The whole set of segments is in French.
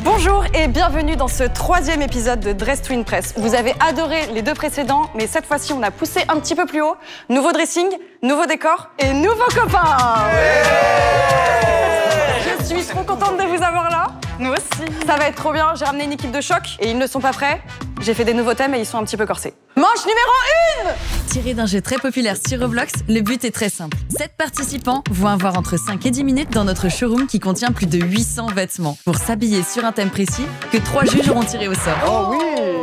Bonjour et bienvenue dans ce 3e épisode de Dress to Impress. Vous avez adoré les 2 précédents, mais cette fois-ci, on a poussé un petit peu plus haut. Nouveau dressing, nouveau décor et nouveaux copains. Je suis trop contente de vous avoir là. Nous aussi. Ça va être trop bien. J'ai ramené une équipe de choc et ils ne sont pas prêts. J'ai fait des nouveaux thèmes et ils sont un petit peu corsés. Manche numéro 1. Tiré d'un jeu très populaire sur Roblox, le but est très simple. 7 participants vont avoir entre 5 et 10 minutes dans notre showroom qui contient plus de 800 vêtements pour s'habiller sur un thème précis que 3 juges auront tiré au sort. Oh oui.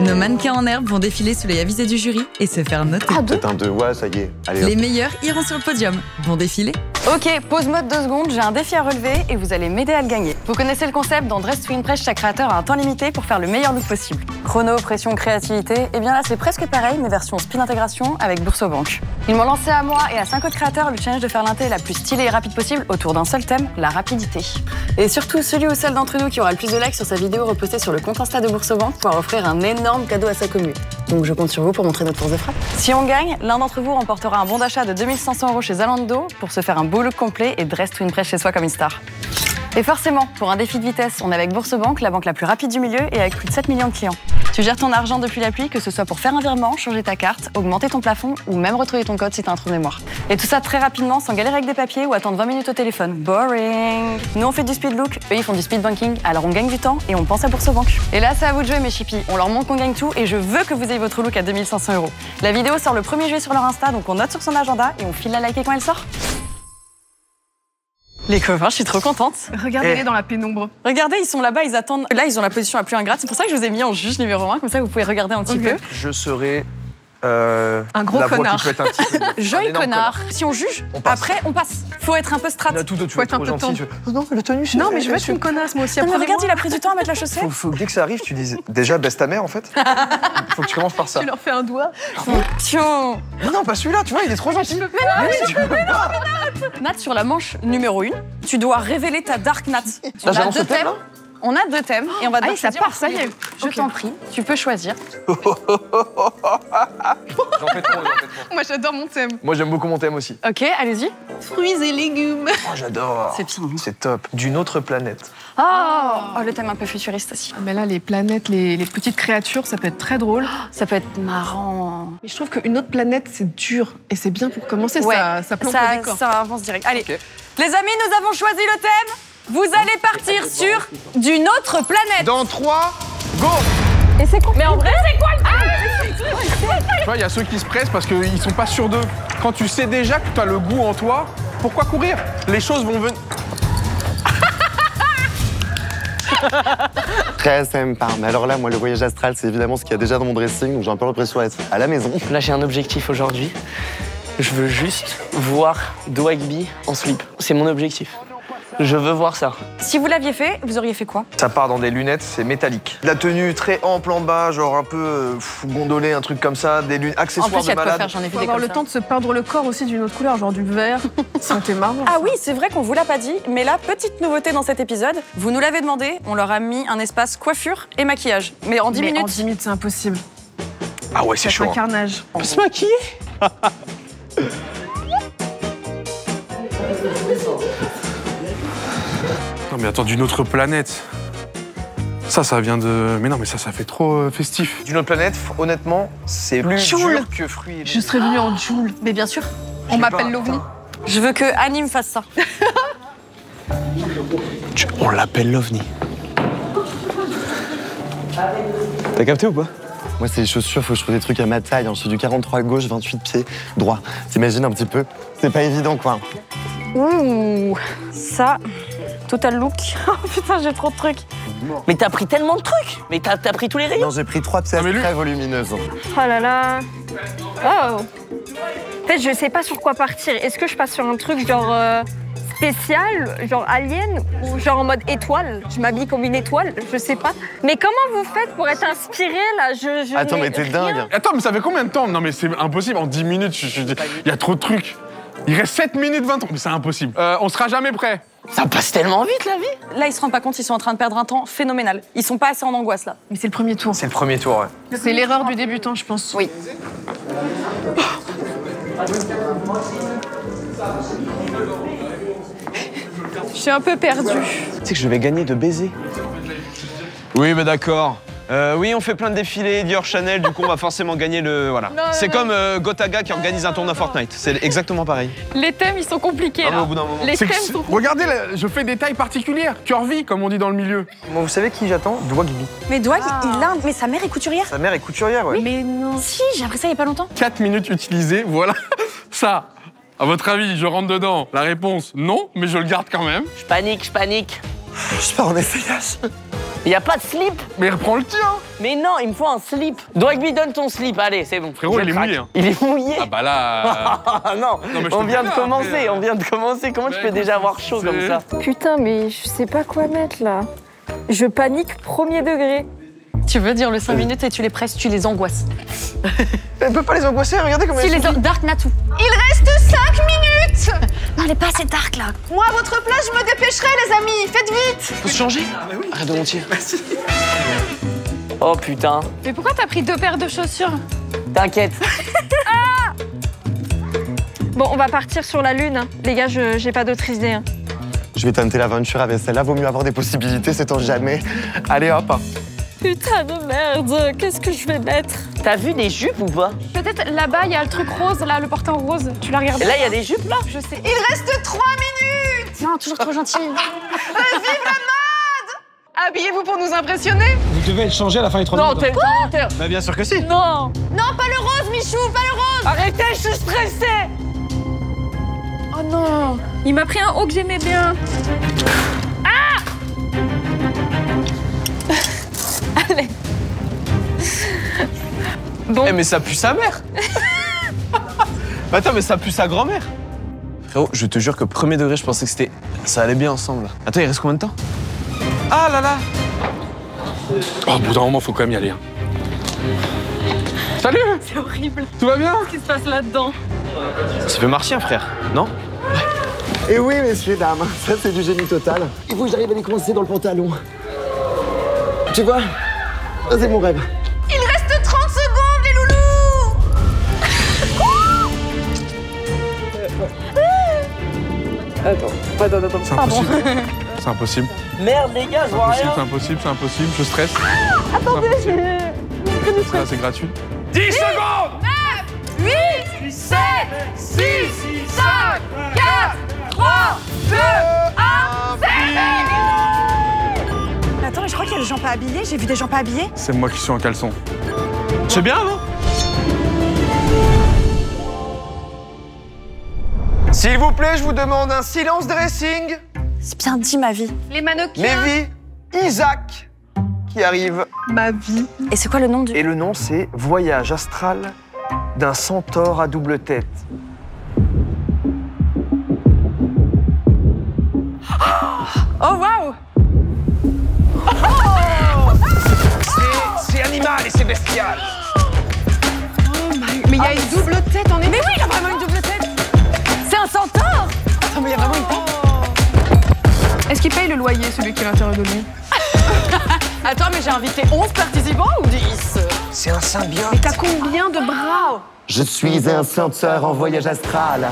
Nos mannequins en herbe vont défiler sous les avisés du jury et se faire noter. Peut-être un 2, ouais, ça y est. Allez, Les meilleurs iront sur le podium. Bon défilé. Ok, pause mode 2 secondes, j'ai un défi à relever et vous allez m'aider à le gagner. Vous connaissez le concept, dans Dress to Impress, chaque créateur a un temps limité pour faire le meilleur look possible. Chrono, pression, créativité, et bien là c'est presque pareil, mais version speed intégration avec Boursobank. Ils m'ont lancé à moi et à 5 autres créateurs le challenge de faire l'inté la plus stylée et rapide possible autour d'un seul thème, la rapidité. Et surtout, celui ou celle d'entre nous qui aura le plus de likes sur sa vidéo repostée sur le compte Insta de Boursobank pourra offrir un énorme cadeau à sa commune. Donc je compte sur vous pour montrer notre force de frappe. Si on gagne, l'un d'entre vous remportera un bon d'achat de 2500 € chez Zalando pour se faire un beau look complet et Dress to Impress chez soi comme une star. Et forcément, pour un défi de vitesse, on est avec Boursobank, la banque la plus rapide du milieu et avec plus de 7 millions de clients. Tu gères ton argent depuis l'appli, que ce soit pour faire un virement, changer ta carte, augmenter ton plafond ou même retrouver ton code si t'as un trou de mémoire. Et tout ça très rapidement, sans galérer avec des papiers ou attendre 20 minutes au téléphone. Boring. Nous on fait du speed look, eux ils font du speed banking, alors on gagne du temps et on pense à Boursobank. Et là c'est à vous de jouer mes chippies, on leur montre qu'on gagne tout et je veux que vous ayez votre look à 2500 €. La vidéo sort le 1er juillet sur leur Insta, donc on note sur son agenda et on file la liker quand elle sort. Les copains, je suis trop contente. Regardez-les dans la pénombre. Regardez, ils sont là-bas, ils attendent. Là, ils ont la position la plus ingrate. C'est pour ça que je vous ai mis en juge numéro 1, comme ça vous pouvez regarder un petit peu. Je serai Un gros la voix connard. qui peut être un petit peu- Joli un énorme connard. Si on juge, On passe. après on passe. Faut être un peu strat. Là, tout, tu Faut vas être être un trop peu gentil. Non, le tenue, c'est... Non, mais je vais être une connasse, moi aussi. Non, mais Apprenez-moi. regarde, il a pris du temps à mettre la chaussette. Faut que dès que ça arrive, tu dises déjà baisse ta mère en fait. Faut que tu commences par ça. Tu leur fais un doigt. Tiens. Mais non, pas celui-là, tu vois, il est trop gentil. Mais oui, tu peux pas. Nat, sur la manche numéro 1, tu dois révéler ta dark Nat. On a j'avance 2 le thème, thèmes. là On a 2 thèmes et on va Ah, devoir ça choisir part, entre ça les y est. deux. Je Ok. t'en prie, tu peux choisir. J'en fais trop. Moi, j'adore mon thème. Moi, j'aime beaucoup mon thème aussi. Ok, allez-y. Fruits et légumes. Oh, j'adore. C'est bien. C'est top. D'une autre planète. Oh, le thème un peu futuriste aussi. Ah, mais là, les planètes, les petites créatures, ça peut être très drôle. Ça peut être marrant. Mais je trouve qu'une autre planète, c'est dur. Et c'est bien pour commencer, Ouais, ça plante le décor. ça avance direct. Allez, Ok. les amis, nous avons choisi le thème. Vous allez partir sur d'une autre planète. Dans 3, go. Et c'est quoi? Mais en vrai, c'est quoi Tu vois, il y a ceux qui se pressent parce qu'ils sont pas sûrs d'eux. Quand tu sais déjà que tu as le goût en toi, pourquoi courir? Les choses vont venir. Très sympa. Mais alors là, moi, le voyage astral, c'est évidemment ce qu'il y a déjà dans mon dressing, donc j'ai un peu l'impression d'être à la maison. Là, j'ai un objectif aujourd'hui. Je veux juste voir Dwagby en slip. C'est mon objectif. Je veux voir ça. Si vous l'aviez fait, vous auriez fait quoi? Ça part dans des lunettes, c'est métallique. La tenue très ample en bas, genre un peu gondolée, un truc comme ça, des lunettes En accessoires plus, il y de a de quoi malade. faire, j'en ai vu Faut des avoir comme le ça. temps de se peindre le corps aussi d'une autre couleur, genre du vert. Ça aurait été marrant. Ah oui, c'est vrai qu'on vous l'a pas dit, mais là, petite nouveauté dans cet épisode, vous nous l'avez demandé, on leur a mis un espace coiffure et maquillage. Mais en 10 Mais minutes. en 10 minutes, c'est impossible. Ah ouais, c'est C'est chaud. un hein. carnage. On peut se maquiller? Non mais attends, d'une autre planète. Ça vient de... Mais non, mais ça fait trop festif. D'une autre planète, honnêtement, c'est plus Joule. dur que fruits. Je serais venue en Joule. Mais bien sûr, On m'appelle l'OVNI. je veux que Annie me fasse ça. On l'appelle l'OVNI. T'as capté ou pas? Moi, c'est les chaussures, faut que je trouve des trucs à ma taille. Hein. Je suis du 43 gauche, 28 pieds droit. T'imagines un petit peu? C'est pas évident, quoi. Ouh, ça, total look. Oh putain, j'ai trop de trucs. Mais t'as pris tellement de trucs. Mais t'as pris tous les rayons. Non, j'ai pris 3 pièces mais lui- très volumineuses. Oh là là. Oh. En fait, je sais pas sur quoi partir. Est-ce que je passe sur un truc genre spécial, genre alien, ou genre en mode étoile? Je m'habille comme une étoile, je sais pas. Mais comment vous faites pour être inspiré là? Je Attends, n'ai mais t'es rien. dingue. Attends, mais ça fait combien de temps? Non mais c'est impossible, en 10 minutes, il y a trop de trucs. Il reste 7 minutes 20 ans, mais c'est impossible. On sera jamais prêt. Ça passe tellement vite, la vie. Là, ils se rendent pas compte, ils sont en train de perdre un temps phénoménal. Ils sont pas assez en angoisse là. Mais c'est le premier tour. C'est le premier tour, ouais. C'est l'erreur du débutant, je pense. Oui. Je suis un peu perdue. Tu sais que je vais gagner de baiser. Oui, mais d'accord. Oui, on fait plein de défilés, Dior, Chanel, du coup on va forcément gagner le... Voilà. C'est comme Gotaga qui organise un tournoi Fortnite, c'est exactement pareil. Les thèmes, ils sont compliqués, là. Au bout d'un moment. Les thèmes sont compliqués. Regardez, je fais des tailles particulières. Curvy, comme on dit dans le milieu. Bon, vous savez qui j'attends? Dwagby. Mais Dwag, il a... Mais sa mère est couturière. Sa mère est couturière, ouais. Mais non. Si, j'ai appris ça il y a pas longtemps. 4 minutes utilisées, voilà. Ça, à votre avis, je rentre dedans. La réponse, non, mais je le garde quand même. Je panique. Je pars en essayage. Il y a pas de slip. Mais reprends le tien. Mais non, il me faut un slip. Dwagby, donne ton slip. Allez, c'est bon. Frérot, il est mouillé. Il est mouillé. Ah bah là... Non, mais je on te vient dis de là, commencer, après, on vient de commencer. Comment je peux déjà avoir chaud comme ça? Putain, mais je sais pas quoi mettre, là. Je panique premier degré. Tu veux dire le 5 minutes et tu les presses, tu les angoisses. Elle peut pas les angoisser, regardez comment Si elles les sont. Dark Natou. Il reste 5 minutes. Non, elle est pas assez dark là. Moi, à votre place, je me dépêcherai, les amis. Faites vite. Faut se changer? Arrête de mentir. Oh putain. Mais pourquoi t'as pris 2 paires de chaussures? T'inquiète. Bon, on va partir sur la lune. Les gars, j'ai pas d'autre idée. Hein. Je vais tenter l'aventure avec celle-là, vaut mieux avoir des possibilités, sait-on jamais. Allez hop. Putain de merde, qu'est-ce que je vais mettre? T'as vu des jupes ou pas? Peut-être là-bas, il y a le truc rose, là, le portant rose. Tu l'as regardé? Et là, il y a des jupes là? Je sais. Il reste 3 minutes. Non, toujours trop gentille. Vive la mode. Habillez-vous pour nous impressionner. Vous devez être changé à la fin des 3 Non, minutes. t'es le menteur. Bah bien sûr que si. Non. Non, pas le rose, Michou, pas le rose. Arrêtez, je suis stressée. Oh non. Il m'a pris un haut que j'aimais bien. Allez. Bon. Eh mais ça pue sa mère. Attends, mais ça pue sa grand-mère. Frérot, je te jure que premier degré, je pensais que c'était... Ça allait bien ensemble. Attends, il reste combien de temps? Ah là là. Oh, au bout d'un moment, faut quand même y aller. Hein. Salut. C'est horrible. Tout va bien? Qu'est-ce qui se passe là-dedans? Ça fait martien, frère, non? Et oui, messieurs, dames, ça c'est du génie total. Il faut que j'arrive à les coincer dans le pantalon. Tu vois? Ça c'est mon rêve. Il reste 30 secondes, les loulous. Attends. C'est impossible. C'est impossible. Merde, les gars, je vois rien. C'est impossible, je stresse. Attendez, Ça, c'est gratuit. 10 secondes. 9, 8, 7, 6, 5, 4, 3, 2, 1, Mais attends, mais je crois qu'il y a des gens pas habillés. J'ai vu des gens pas habillés. C'est moi qui suis en caleçon. C'est bien, non? S'il vous plaît, je vous demande un silence dressing. C'est bien dit, ma vie. Les mannequins. Lévi, Isaac, qui arrive. Ma vie. Et c'est quoi le nom du... Et le nom, c'est Voyage astral d'un centaure à double tête. Oh, waouh. C'est animal et c'est bestial. Mais il y a une double tête en effet. Mais oui, il a vraiment une double tête. C'est un centaure. Attends, mais il y a vraiment une tête. Est-ce qu'il paye le loyer, celui qui est à l'intérieur de lui? Attends, mais j'ai invité 11 participants ou 10? C'est un symbiote. Mais t'as combien de bras? Je suis un centaure en voyage astral.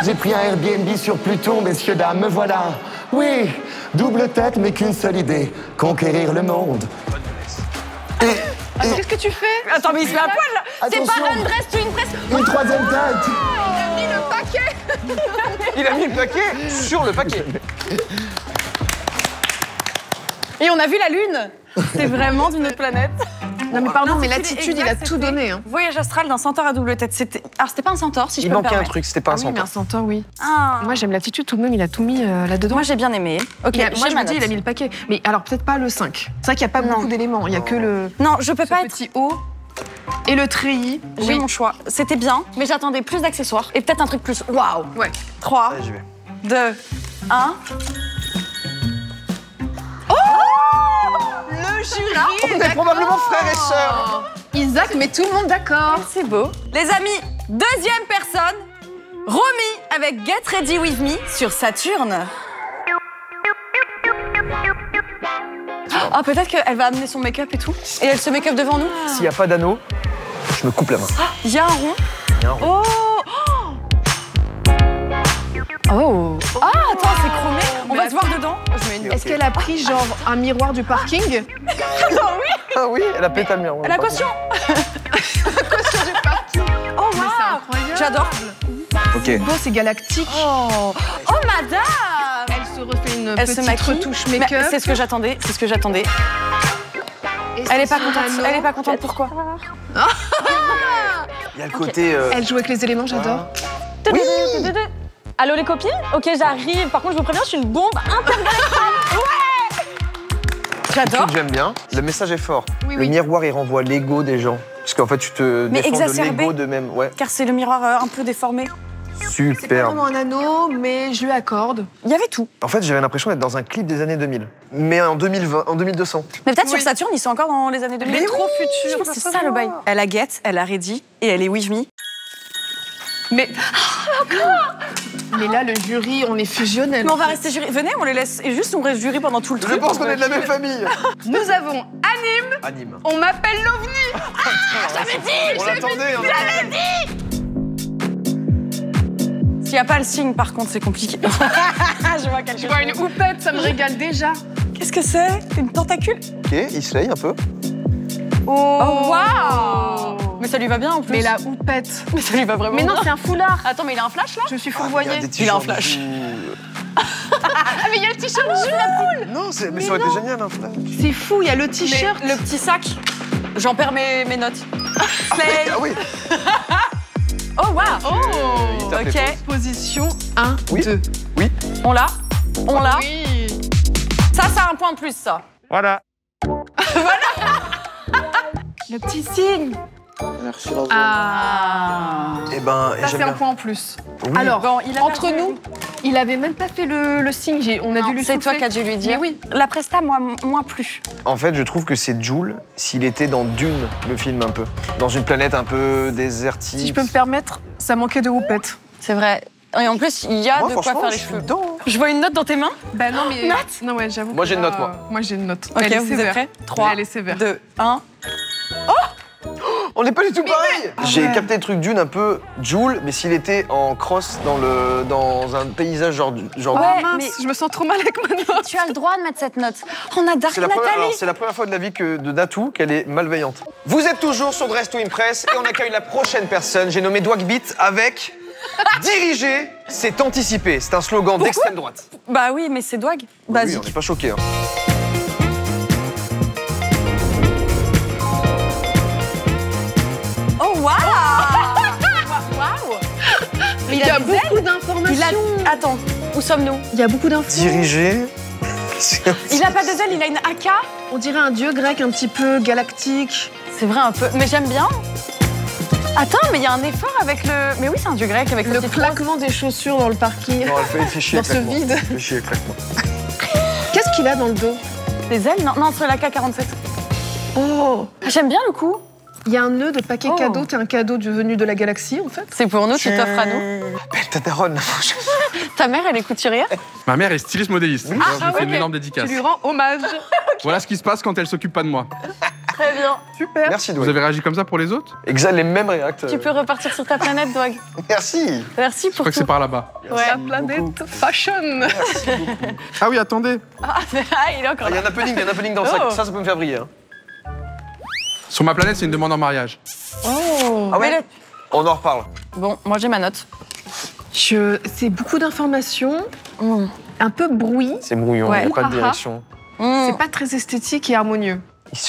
J'ai pris un Airbnb sur Pluton, messieurs, dames, me voilà. Oui, double tête, mais qu'une seule idée, conquérir le monde. Qu'est-ce que tu fais? Attends, mais il se met à poil là. C'est pas Attention. un dress, tu une presse. Une troisième tête. Il a mis le paquet sur le paquet. Et on a vu la lune. C'est vraiment d'une autre planète. Non mais pardon, mais c'était l'attitude, il a exact, tout c'était donné. Hein. Voyage astral d'un centaure à double tête. Alors, c'était pas un centaure, si je Il peux me manquait un permettre. truc, c'était pas un Oui, mais centaure. un centaure, oui. Ah. Moi, j'aime l'attitude, tout de même, il a tout mis là-dedans. Moi, j'ai bien aimé. Ok, Moi, j'ai je ma me dis, note. il a mis le paquet. Mais alors, peut-être pas le 5. C'est vrai qu'il n'y a pas beaucoup d'éléments. Il n'y a que le Non, je peux pas être... petit haut et le treillis. J'ai mon choix. C'était bien, mais j'attendais plus d'accessoires. Et peut-être un truc plus... Waouh. Ouais. 3, Allez, j'y vais. 2, 1... Le jury. On est probablement frères et sœurs. Isaac met tout le monde d'accord. C'est beau. Les amis, deuxième personne, Romy avec Get Ready With Me sur Saturne. Ah, peut-être qu'elle va amener son make-up et tout. Et elle se make-up devant nous. S'il n'y a pas d'anneau, je me coupe la main. Il y a un rond. Il y a un rond. Oh. Oh. Ah, attends, c'est chromé. On va se voir dedans. Je Est-ce qu'elle a pris genre un miroir du parking? Ah oui, elle a pété le miroir. La caution. Oh Mais c'est waouh. incroyable. J'adore. Ok. Beau, c'est galactique. Oh madame. Elle se refait une Elle se petite maquille. retouche Mais make-up. c'est ce que j'attendais, c'est ce que j'attendais. Et Elle est pas c'est contente, un elle est anneau. pas contente, pourquoi? Il y a le côté. Elle joue avec les éléments, j'adore. Oui. Allô les copines? Ok, j'arrive. Par contre, je vous préviens, je suis une bombe intergalactique. J'adore. J'aime bien. Le message est fort. Oui, Le oui. miroir, il renvoie l'ego des gens. Parce qu'en fait, tu te Mais défends de exacerbé. l'ego de même. Ouais. Car c'est le miroir un peu déformé. C'est pas Super. vraiment un anneau, mais je lui accorde. Il y avait tout. En fait, j'avais l'impression d'être dans un clip des années 2000. Mais en 2020, en 2200. Mais peut-être Oui. sur Saturne, ils sont encore dans les années 2000. Rétro Je futur. pense que c'est ça le bail. Elle a Get, elle a Ready et elle est With Me. Mais là, le jury, on est fusionnel. Mais on va rester jury. Venez, on les laisse. Et juste, on reste jury pendant tout le Je truc. pense qu'on est de la même famille. Nous avons Anime. Anime. On m'appelle l'OVNI. On l'attendait. S'il n'y a pas le signe, par contre, c'est compliqué. Je vois quelque Tu chose. vois, une houppette, ça me régale déjà. Qu'est-ce que c'est? Une tentacule? Ok, il se laye un peu. Oh, waouh! Mais ça lui va bien en plus. Mais la houppette. Mais ça lui va vraiment Mais non, bien. c'est un foulard. Attends, mais il a un flash là? Je suis Il y a fourvoyée. des Il a un t-shirts flash. Ah, mais il y a le t-shirt jaune. Non, mais ça aurait été génial un flash. C'est fou, il y a le t-shirt. Le petit sac. J'en perds mes notes. Slay. Ah oui. Oh, waouh! Il tape les Ok, pauses. Position 1, Oui. 2. on l'a. On l'a. Oui. Ça, c'est un point de plus, ça. Voilà. Le petit signe. Merci, Rose. Ah. Eh ben, Ça, j'aime c'est un bien. point en plus. Oui. Alors, Bon, il a entre perdu. nous, il avait même pas fait le signe. On a dû lui C'est toi souffler. qui as dû lui dire. Mais oui. La presta, moi, moins plus. En fait, je trouve que c'est Joule s'il était dans Dune, le film un peu. Dans une planète un peu désertique. Si je peux me permettre, ça manquait de houppette. C'est vrai. Et en plus, il y a Moi, de quoi franchement, faire les je suis cheveux. dedans. Je vois une note dans tes mains. Bah non, mais. Note. Non, ouais, j'avoue. Moi, que j'ai une là, note, moi. Moi, j'ai une note. Ok, Elle est vous êtes sévère. prêts 3, Elle est sévère. 2, 1. On n'est pas du tout pareil. J'ai ouais. capté le truc Dune un peu Joule, mais s'il était en cross dans un paysage genre. Ouais, Oh mince, mais- je me sens trop mal avec ma note. Tu as le droit de mettre cette note. On a Dark C'est la, première, Nathalie. alors, c'est la première fois de la vie de Natou qu'elle est malveillante. Vous êtes toujours sur Dress to Impress et on accueille la prochaine personne. J'ai nommé Dwagbeat avec diriger, c'est anticiper. C'est un slogan d'extrême droite. Bah oui, mais c'est Dwag. Oui, Basique. on n'est pas choqués. Hein. Oh, waouh! Waouh! Il y a beaucoup Il a... d'informations. Attends, où sommes-nous? Il y a beaucoup d'infos. Diriger. Il a pas de ailes, il a une AK. On dirait un dieu grec un petit peu galactique. C'est vrai un peu, mais j'aime bien. Attends, mais il y a un effort avec le... Mais oui, c'est un dieu grec avec Le petit claquement des chaussures dans le parking. Non, elle fait fichier. Dans ce vide. Fichier, claquement. Qu'est-ce qu'il a dans le dos? Des ailes? Non, c'est l'AK-47. Oh. J'aime bien le coup. Il y a un nœud de paquet Oh. cadeau. T'es un cadeau venu de la galaxie, en fait. C'est pour nous, tu t'offres à nous. Belle ta daronne. Ta mère, elle est couturière? Ma mère est styliste modéliste. Alors, je lui fais une énorme dédicace. Tu lui rends hommage. Voilà ce qui se passe quand elle s'occupe pas de moi. Très bien. Super. Merci, Vous Dwag. avez réagi comme ça pour les autres? Exact, les mêmes réacts. Tu peux repartir sur ta planète, Dwag. Merci. Merci Je pour crois que c'est tout. par là-bas. La planète fashion. Ah oui, attendez. Ah, il est encore Il y là. a un happening dans le sac. Oh. Ça peut me faire briller. Hein. Sur ma planète, c'est une demande en mariage. Oh. Ah ouais Mais le- On en reparle. Bon, moi j'ai ma note. C'est beaucoup d'informations, un peu bruit. C'est brouillon, Ouais. il n'y a pas de Ouhaha. direction. C'est pas très esthétique et harmonieux.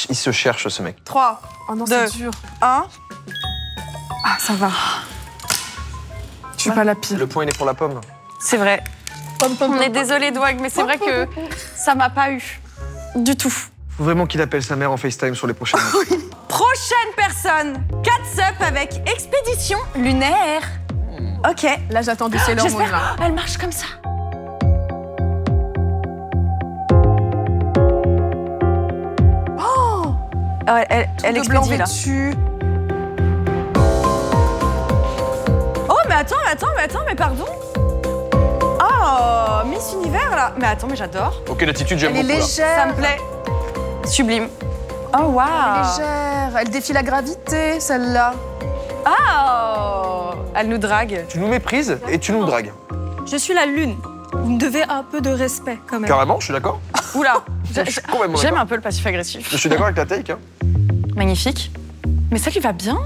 Il se cherche, ce mec. 3, Oh non, Deux. c'est dur. 1. Ah, ça va. Je suis pas la pire. Le point, il est pour la pomme. C'est vrai. On est désolé, Dwag, mais c'est vrai que ça m'a pas eu. Du tout. Faut vraiment qu'il appelle sa mère en FaceTime sur les prochaines notes. Prochaine personne. Cat's Up avec Expédition Lunaire. Ok. Là, j'attends du Sailor Moon, là. J'espère. Elle marche comme ça. Oh, elle de blanc expédie là. vêtu. Oh, mais attends, mais pardon. Oh, Miss Univers là. Mais attends, mais j'adore. Ok, l'attitude, j'aime Elle est beaucoup. là. légère. Ça me plaît. Sublime. Oh, waouh. Légère. Elle défie la gravité, celle-là. Oh, elle nous drague. Tu nous méprises et tu nous dragues. Je suis la lune. Vous me devez un peu de respect quand même. Carrément, je suis d'accord. Oula, Complètement j'aime d'accord. un peu le passif agressif. Je suis d'accord avec la take. Hein. Magnifique. Mais ça lui va bien.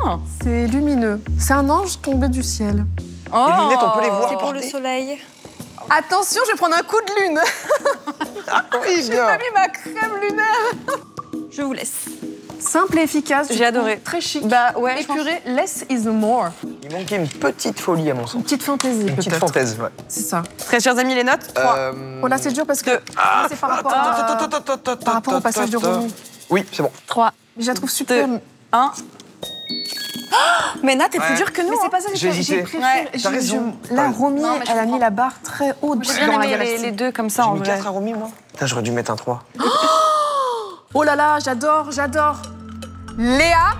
C'est lumineux. C'est un ange tombé du ciel. Oh. Les lunettes, on peut les voir. C'est pour le soleil. Attention, je vais prendre un coup de lune. Oui, J'ai bien. pas mis ma crème lunaire. Je vous laisse. Simple et efficace. J'ai adoré. Très chic. Bah ouais, je pense. Épuré, less is more. Il manquait une petite folie à mon Une sens. petite fantaisie, Une petite peut-être. fantaise, ouais. C'est ça. Très chers amis, les notes 3. Oh là, c'est dur parce que c'est par rapport, par rapport au passage de Romy. Oui, c'est bon. 3. Je la trouve super. 1. Mais Nat, t'es Ouais. plus dur que nous. Mais c'est pas ça, J'ai hésité. préféré. Ouais, t'as raison. Là, Romy, Non, mais je elle a mis comprends. la barre très haute J'ai bien dans la aimé galaxie. les deux comme ça J'ai en mis vrai. 4 à Romy, moi. Putain, j'aurais dû mettre un 3. Oh là là, j'adore, j'adore. Léa,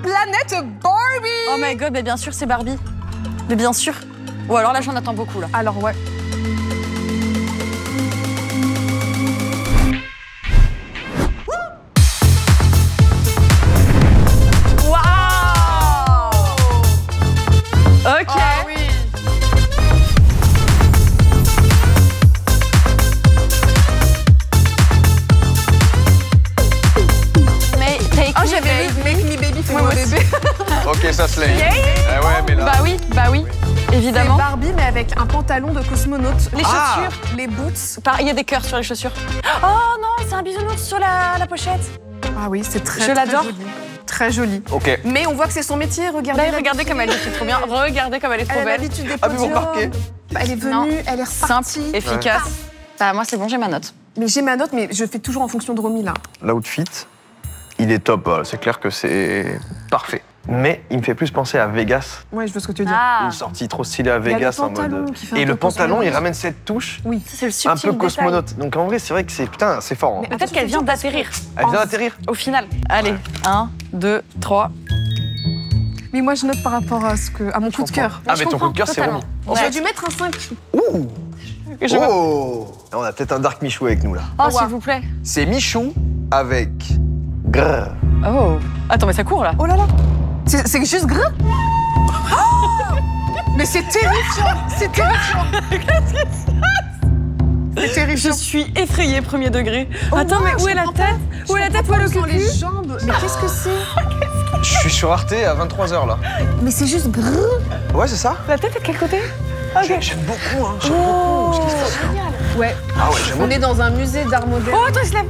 planète Barbie. Oh my god, mais bien sûr, c'est Barbie. Mais bien sûr. Ou alors là, j'en attends beaucoup là. Alors ouais. Waouh. Ok. oui. Mais take Oh, me, j'avais baby. Make Me Baby, fais-moi Oui, moi bébé. Ok, ça se lève. Eh ouais, mais là. Bah oui, C'est évidemment. Barbie, mais avec un pantalon de cosmonaute. Les Ah. chaussures. Les boots. Il y a des cœurs sur les chaussures. Oh non, c'est un bisounours sur la pochette. Ah oui, c'est très, Je très l'adore. joli. Très joli. Ok. Mais on voit que c'est son métier, regardez. Bah, regardez comme elle est trop bien. Regardez comme elle est trop Elle a belle. l'habitude des Ah, mais vous podiums. remarquez. Bah, elle est venue, Non. elle est repartie. Simple, efficace. Bah moi c'est bon, j'ai ma note. Mais j'ai ma note, mais je fais toujours en fonction de Romy, là. L'outfit, il est top. C'est clair que c'est parfait. Mais il me fait plus penser à Vegas. Ouais, je vois ce que tu veux dire. Ah, Une sortie trop stylée à Il y a le Vegas en pantalon mode. qui fait un Et peu le pantalon, il cosmonaute. ramène cette touche Oui. c'est le un subtil peu détail. cosmonaute. Donc en vrai, c'est vrai que c'est putain, c'est fort. Hein. Mais peut-être qu'elle vient d'atterrir. Elle vient d'atterrir. Au final. Allez, 1, 2, 3. Mais moi, je note par rapport à, à mon coup de cœur. Ah, mais ton coup de cœur, c'est Romy. J'aurais dû mettre un 5. Ouh. Oh. On a peut-être un Dark Michou avec nous là. Oh, s'il vous plaît. C'est Michou avec Grrr. Oh. Attends, mais ça court là. Oh là là. C'est juste gras. Mais c'est terrifiant. C'est terrifiant. C'est Je terrifiant. suis effrayée, premier degré. Oh, Attends, wow, mais où je est la comprends tête pas. Où est la tête, où est le Sans cul les jambes. Mais qu'est-ce que c'est? Je suis sur Arte à 23h là. Mais c'est juste gras. Ouais, c'est ça. La tête est de quel côté? J'aime beaucoup, hein. J'aime beaucoup ce qui se passe. Ouais. Ah ouais, j'aime On beaucoup. est dans un musée d'art moderne. Oh, attends, il se lève.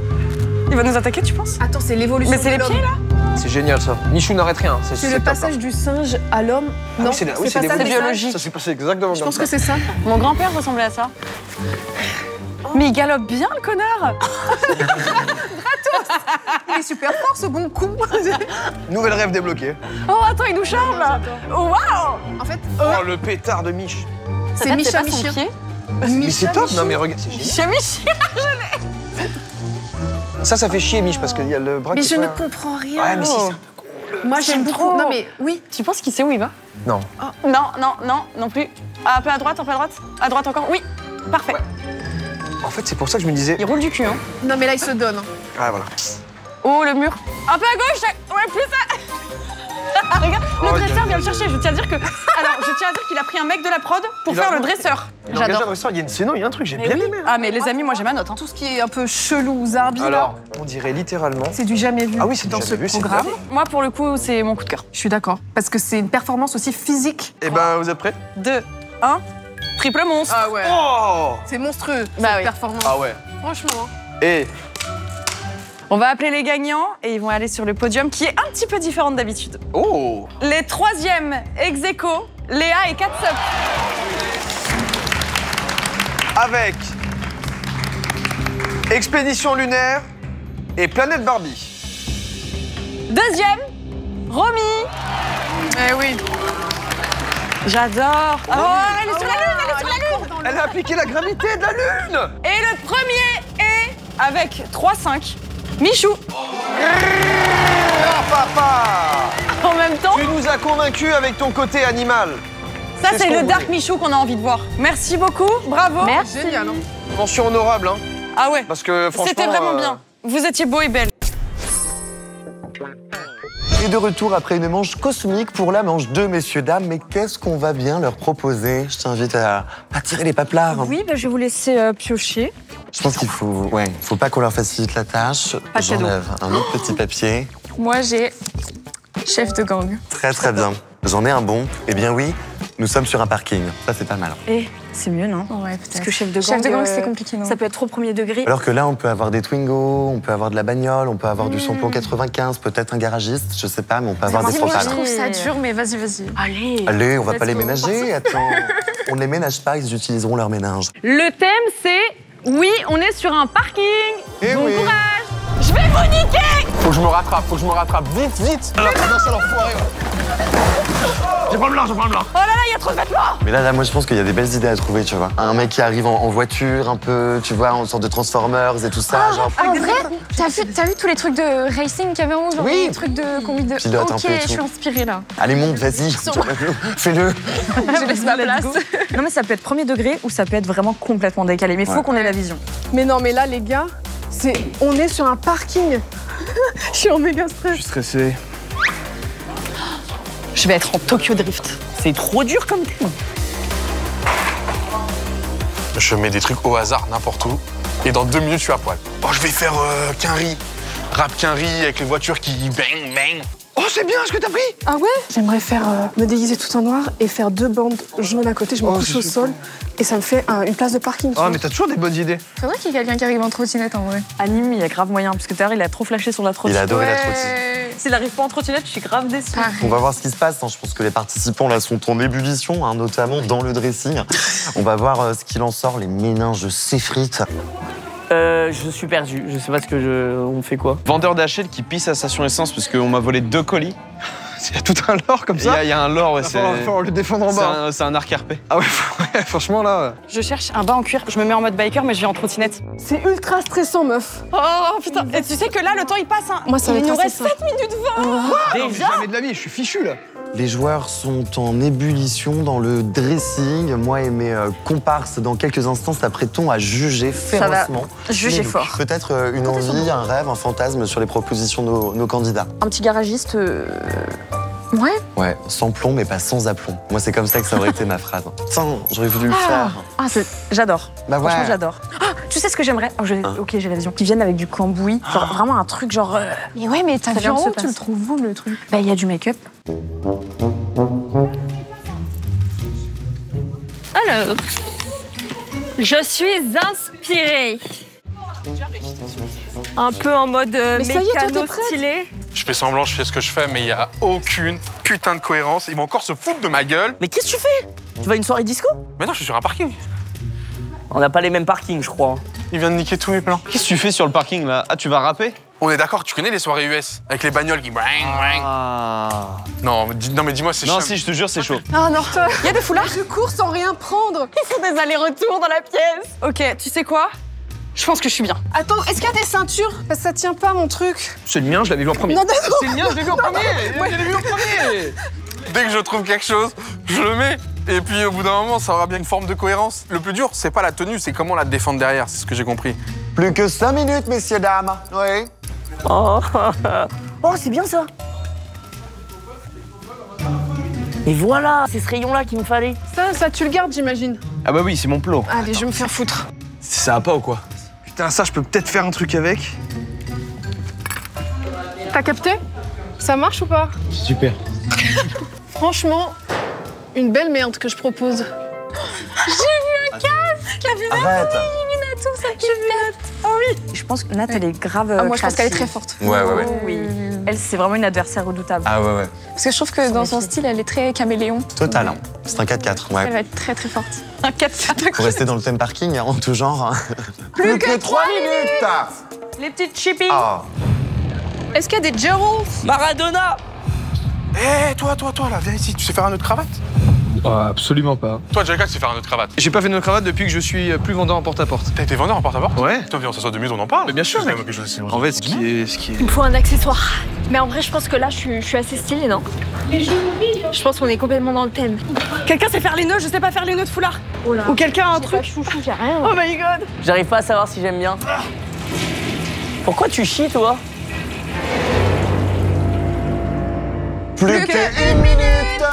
Il va nous attaquer, tu penses? Attends, c'est l'évolution. Mais c'est les de l'homme. pieds là? C'est génial ça. Michou n'arrête rien. C'est le top, passage hein. du singe à l'homme. Ah Non, oui, c'est pas oui, ça, l'évolution. c'est biologique. Ça s'est passé exactement Je comme pense ça. que c'est ça. Mon grand-père ressemblait à ça. Mais il galope bien, le connard. Il est super fort, ce bon coup. Nouvelle rêve débloquée. Oh, attends, il nous charme là. Oh, waouh. En fait, Oh, le pétard de Mich. c'est Micha pas son Michi. pied. Mais c'est top. Non, mais regarde, c'est génial. Michi. Ça fait chier Mich parce qu'il y a le bras Mais qui je est ne pas- comprends rien. Ouais, mais si, ça. Moi, j'aime beaucoup. trop. Non, mais oui. Tu penses qu'il sait où il va? Non. Non plus. Ah, un peu à droite, À droite encore. Oui, parfait. En fait, c'est pour ça que je me disais. Il roule du cul, hein. Non, mais là, il se donne. Ah, voilà. Oh, le mur. Un peu à gauche. Ouais, plus ça. Regarde, le dresseur vient le chercher. Je tiens à dire qu'il a pris un mec de la prod pour Il a- faire le dresseur. Il a engagé un J'adore. dresseur, il y a une scéno, il y a un truc, j'ai Mais bien oui. aimé. Ah, mais les amis, moi j'ai ma note. Hein. Tout ce qui est un peu chelou, zarbi, là, Alors, on dirait littéralement. c'est du jamais vu Ah oui, c'est dans du ce jamais vu, c'est programme. vrai. Moi, pour le coup, c'est mon coup de cœur. Je suis d'accord. Parce que c'est une performance aussi physique. Eh ben, vous êtes prêts? 2, 1, triple monstre. Ah ouais. Oh! C'est monstrueux, Bah cette oui. performance. Ah ouais. Franchement. Et On va appeler les gagnants et ils vont aller sur le podium qui est un petit peu différent d'habitude. oh! Les troisièmes ex aequo, Léa et Katsup. Avec Expédition lunaire et Planète Barbie. Deuxième, Romy. Eh oui. J'adore. Oh, elle est sur la lune, elle est sur la lune. Elle a appliqué la gravité de la lune! Et le premier est avec 3-5, Michou. Ah, papa! En même temps, Tu nous as convaincus avec ton côté animal. ça c'est c'est ce le qu'on Dark voulait. Michou qu'on a envie de voir. Merci beaucoup, bravo. Merci. Génial. Hein. Mention honorable, hein. Ah ouais, Parce que franchement. c'était vraiment bien. Vous étiez beau et belle. Et de retour après une manche cosmique pour la manche 2, messieurs, dames. Mais qu'est-ce qu'on va bien leur proposer? Je t'invite à tirer les paplards. Oui, bah, je vais vous laisser piocher. Je pense qu'il faut, faut pas qu'on leur facilite la tâche. Pas de cadeau. J'enlève un autre petit papier. Moi, j'ai chef de gang. Très très bien. J'en ai un bon. Eh bien oui, nous sommes sur un parking. Ça, c'est pas mal. Et c'est mieux, non? Ouais, peut-être. Parce que chef de gang, c'est compliqué, non? ça peut être trop premier degré. Alors que là, on peut avoir des Twingo, on peut avoir de la bagnole, on peut avoir du samplon 95, peut-être un garagiste, je sais pas, mais on peut avoir des Moi, je frontales. trouve ça dur, mais vas-y. Allez. Allez, on va pas les go. ménager, attends. On ne les ménage pas, ils utiliseront leur ménage. Le thème, c'est oui, on est sur un parking. Eh Bon oui. courage. Je vais vous niquer. Faut que je me rattrape, vite. Alors, non, c'est l'enfoiré. Je prends le blanc. Oh là là, il y a trop de vêtements. Mais là, moi, je pense qu'il y a des belles idées à trouver, tu vois. Un mec qui arrive en voiture, un peu, tu vois, en sorte de Transformers et tout ça, genre... En vrai, t'as vu tous les trucs de racing qu'il y avait en haut, genre Oui. les trucs de combi de... Pilote un Ok, peu et je tout. suis inspirée là. Allez, monte, vas-y, fais-le. Je laisse ma place. Non, mais ça peut être premier degré ou ça peut être vraiment complètement décalé. Mais il faut qu'on ait la vision. Mais non, mais là, les gars, on est sur un parking. Je suis en méga stress. Je suis stressé. Je vais être en Tokyo Drift. C'est trop dur comme thème. Je mets des trucs au hasard, n'importe où. Et dans 2 minutes, je suis à poil. Oh, je vais faire Quinry. Rap Quinry avec les voitures qui bang. Oh, c'est bien ce que t'as pris. Ah ouais? J'aimerais faire me déguiser tout en noir et faire 2 bandes jaunes à côté. Je me couche au sol et ça me fait une place de parking. Ah, mais t'as toujours des bonnes idées. Faudrait qu'il y ait quelqu'un qui arrive en trottinette en vrai. Anime, il y a grave moyen. Parce que tout à l'heure, il a trop flashé sur la Il a trottinette. adoré la trottinette. S'il arrive pas en trottinette, je suis grave déçue. On va voir ce qui se passe. Je pense que les participants là sont en ébullition, notamment dans le dressing. On va voir ce qu'il en sort. Les méninges s'effritent. Je suis perdu. Je sais pas on fait quoi. Vendeur d'HL qui pisse à station essence parce qu'on m'a volé 2 colis. Il y a tout un lore comme ça. Il y a un lore, ouais, Il va falloir le défendre en bas. c'est un arc RP. Ah ouais, franchement là. Je cherche un bas en cuir. Je me mets en mode biker, mais je viens en trottinette. C'est ultra stressant, meuf. Oh putain. Et tu sais que là, le temps il passe. Hein. Moi, ça va il être nous assez reste simple. 7 minutes 20. Non, mais jamais de la vie, je suis fichu là. Les joueurs sont en ébullition dans le dressing. Moi et mes comparses, dans quelques instants, s'apprêtons à juger férocement. Juger Mais fort. Peut-être une envie, un rêve, un fantasme sur les propositions de nos candidats. Un petit garagiste. Ouais. Ouais, sans plomb, mais pas sans aplomb. Moi, c'est comme ça que ça aurait été ma phrase. Putain, j'aurais voulu le faire. Ah, j'adore. Bah ouais. Franchement, j'adore. Ah, tu sais ce que j'aimerais? Ok, j'ai la vision. Qu'ils viennent avec du cambouis. Genre vraiment un truc genre. Mais ouais, mais t'as Ça vu vient en de se haut, tu le passer. trouves où le truc? Bah, il y a du make-up. Alors, je suis inspirée. Un peu en mode ça y est, toi, mécano t'es prête? stylé. Je fais semblant, je fais ce que je fais, mais il n'y a aucune putain de cohérence. Ils vont encore se foutre de ma gueule. Mais qu'est-ce que tu fais? Tu vas à une soirée disco? Mais non, je suis sur un parking. On n'a pas les mêmes parkings, je crois. Il vient de niquer tous mes plans. Qu'est-ce que tu fais sur le parking là? Ah, tu vas rapper? On est d'accord, tu connais les soirées US avec les bagnoles qui... Ah. Non, mais dis-moi, c'est Non, chiant. si, je te jure, c'est chaud. Ah non, il y a des foulards. Je cours sans rien prendre. Ils font des allers-retours dans la pièce. Ok, tu sais quoi? Je pense que je suis bien. Attends, est-ce qu'il y a des ceintures? Parce que ça tient pas, mon truc. C'est le mien, je l'avais vu en premier. Non, non, C'est le mien, je l'ai vu en premier. Je l'ai vu en premier. Dès que je trouve quelque chose, je le mets. Et puis au bout d'un moment, ça aura bien une forme de cohérence. Le plus dur, c'est pas la tenue, c'est comment la défendre derrière, c'est ce que j'ai compris. Plus que 5 minutes, messieurs, dames. Oui. Oh, c'est bien ça. Et voilà, c'est ce rayon-là qu'il me fallait. Ça, tu le gardes, j'imagine. Ah bah oui, c'est mon plot. Allez, je vais me faire foutre. Ça va pas ou quoi? Putain, ça, je peux peut-être faire un truc avec. T'as capté? Ça marche ou pas? Super. Franchement, une belle merde que je propose. Arrête. Je pense que Nat, elle est grave. Ah, moi, je pense qu'elle est créative. très forte. Ouais. Oui. Elle, c'est vraiment une adversaire redoutable. Ah ouais. Parce que je trouve que dans son style, elle est très caméléon. Total. C'est un 4-4, Elle ouais. va être très très forte. Un 4-4. Pour rester dans le thème parking, en tout genre. Plus que 3 minutes. Les petites chippies. Ah. Est-ce qu'il y a des Gerals? Maradona! Hé, toi, là, viens ici, tu sais faire un nœud de cravate? Absolument pas. Toi, Jacka, tu sais faire un nœud de cravate. J'ai pas fait de cravate depuis que je suis plus vendeur en porte-à-porte. T'as été vendeur en porte-à-porte? Ouais. Putain, viens, on s'assoit 2 minutes, on en parle. Mais bien sûr, mec. En fait, ce qui est... Il me faut un accessoire. Mais en vrai, je pense que là, je suis assez stylée, non? Je pense qu'on est complètement dans le thème. Quelqu'un sait faire les nœuds, je sais pas faire les nœuds de foulard. Oh là. Ou quelqu'un a un J'ai pas truc. de chouchou, j'ai rien. Oh my god. J'arrive pas à savoir si j'aime bien. Pourquoi tu chies, toi? Plus qu'une minute.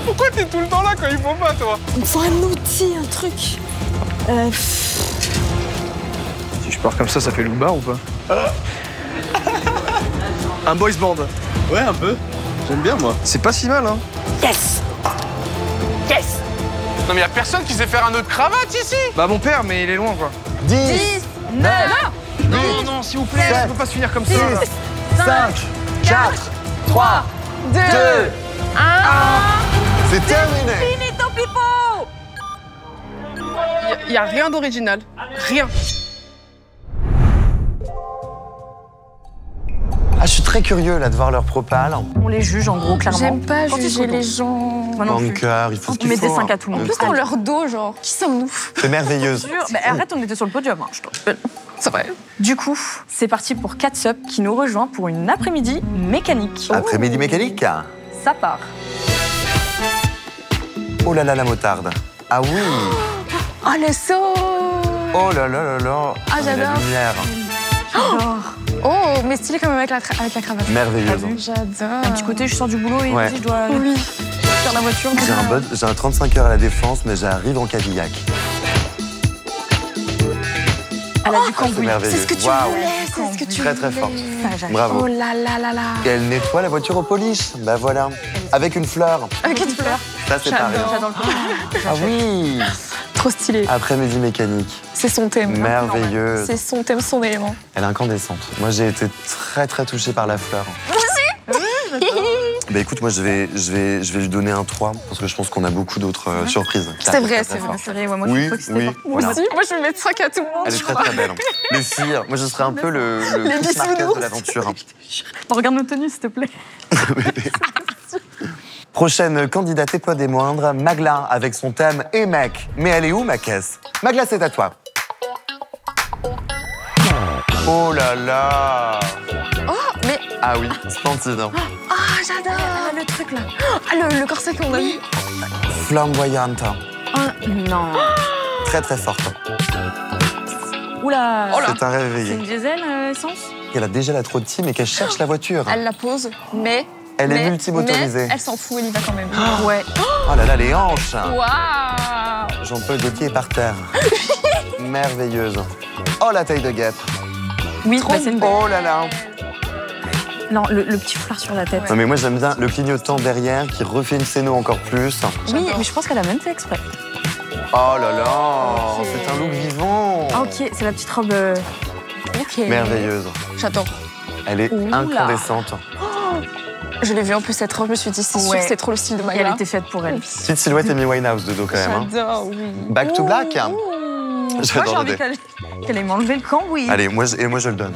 Pourquoi t'es tout le temps là quand il faut pas, toi? Il me faut un outil, un truc. Si je pars comme ça fait Look Bar ou pas? Un boys band. Ouais, un peu. J'aime bien, moi. C'est pas si mal, hein. Yes. Yes. Non, mais y a personne qui sait faire un nœud de cravate ici. Bah, mon père, mais il est loin, quoi. 10, 9, Non, s'il vous plaît, ça peut pas se finir comme ça. 5, 4, 3, 2, 1. C'est terminé. Finito pipo. Il y a rien d'original. Rien. Ah, je suis très curieux là de voir leur propale. On les juge en gros, clairement. J'aime pas Quand ils juger sont les gens. Moi non plus. Cœur, il faut ce On qu'il met faut. des 5 à tout le En monde. plus, dans leur dos, genre, qui sommes-nous? C'est merveilleuse. Bah, arrête, on était sur le podium, hein, je te rappelle. C'est vrai. Du coup, c'est parti pour Catsup qui nous rejoint pour une après-midi mécanique. Après-midi mécanique. Ça part. Oh là là, la motarde. Ah oui. Oh, le saut. Oh là là là là. Ah, mais la j'adore. lumière. Oh, mais stylé quand même avec la cravate. Merveilleuse. J'adore. Un petit côté, je sors du boulot et Ouais. vas-y, je dois faire la voiture. J'ai un 35 heures à la Défense, mais j'arrive en Cadillac. Elle a du cambouis. C'est merveilleux. C'est ce que tu Waouh. voulais, c'est ce que tu Très voulais. très forte. Ah, j'adore. Bravo. Oh là là là là. Et elle nettoie la voiture au polish. Bah voilà. Avec une fleur. Avec une fleur. Ça, c'est pas rien. J'adore le côté. Ah oui. Trop stylé. Après-midi mécanique. C'est son thème. Merveilleuse. C'est son thème, son élément. Elle est incandescente. Moi, j'ai été très très touché par la fleur. Bah écoute, moi je vais lui donner un 3 parce que je pense qu'on a beaucoup d'autres surprises. C'est vrai, Très c'est vrai. fort. C'est vrai, ouais, moi Oui, je trouve que c'était oui. fort. Moi Voilà. aussi. Moi, je vais mettre 5 à tout le monde. Elle est très très belle. Les cires, moi je serais un peu le Chris Marquez de l'aventure. Bon, regarde nos tenues, s'il te plaît. Prochaine candidate et pas des moindres, Magla avec son thème Et mec. Mais elle est où ma caisse? Magla, c'est à toi. Oh là là. Oh, mais. Ah oui, splendide. Ah, j'adore. Le truc là. Ah, le corset qu'on a vu. Flamboyante. Non. Très très forte. Oula. C'est un C'est réveillé. une diesel essence? Elle a déjà la trottie, mais qu'elle cherche la voiture. Elle la pose, mais. Elle est mais- multimotorisée. mais elle s'en fout, elle y va quand même. Ouais. Oh là là, les hanches. Waouh. Jean-Paul Gaultier est par terre. Merveilleuse. Oh, la taille de guêpe. Oui, bah, c'est une belle. Oh là là. Non, le petit foulard sur la tête. Non, mais moi, j'aime bien le clignotant derrière qui refait une scéno encore plus. Oui, mais je pense qu'elle a même fait exprès. Oh là là, c'est un look vivant. Ah, ok, c'est la petite robe. Ok. Merveilleuse. J'adore. Elle est Oula. incandescente. Je l'ai vue en plus cette robe, je me suis dit, c'est sûr Ouais. que c'est trop le style de Et Magla. elle était faite pour elle. Petite silhouette Amy Winehouse de dos quand même. Hein. J'adore, oui. Back to black. Moi, j'ai J'adore envie l'idée. qu'elle ait m'enlevé le cambouis. Allez, moi je le donne.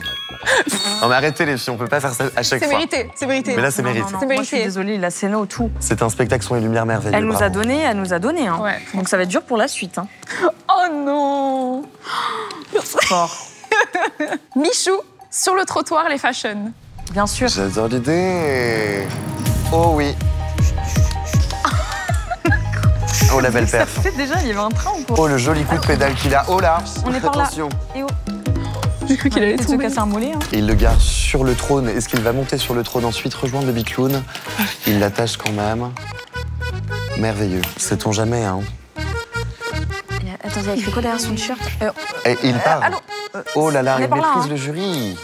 Non mais arrêtez les filles, on peut pas faire ça à chaque C'est fois. mérité, c'est mérité. Mais là c'est Non, mérité. non, C'est non. Moi, je suis mérité. désolée, la scéno, tout. C'est un spectacle son et lumière merveilleux. Elle nous a bravo. donné. Hein. Ouais. Donc ça va être dur pour la suite. Hein. Oh non. Fort. Michou, sur le trottoir, les fashion. Bien sûr. J'adore l'idée. Oh oui. Oh la belle Ça perf. fait déjà, il y avait un train ou quoi? Oh le joli coup de pédale qu'il a. Oh là. On est par là. Attention. Et oh. J'ai cru qu'il allait Peut-être se casser un mollet. Hein. Et il le garde sur le trône. Est-ce qu'il va monter sur le trône ensuite, rejoindre le bicloun? Il l'attache quand même. Merveilleux. Sait-on jamais, hein. Attends, il y a écrit quoi derrière son t-shirt? Et il part. Allô. Oh là là, on est il par là, méprise hein. le jury.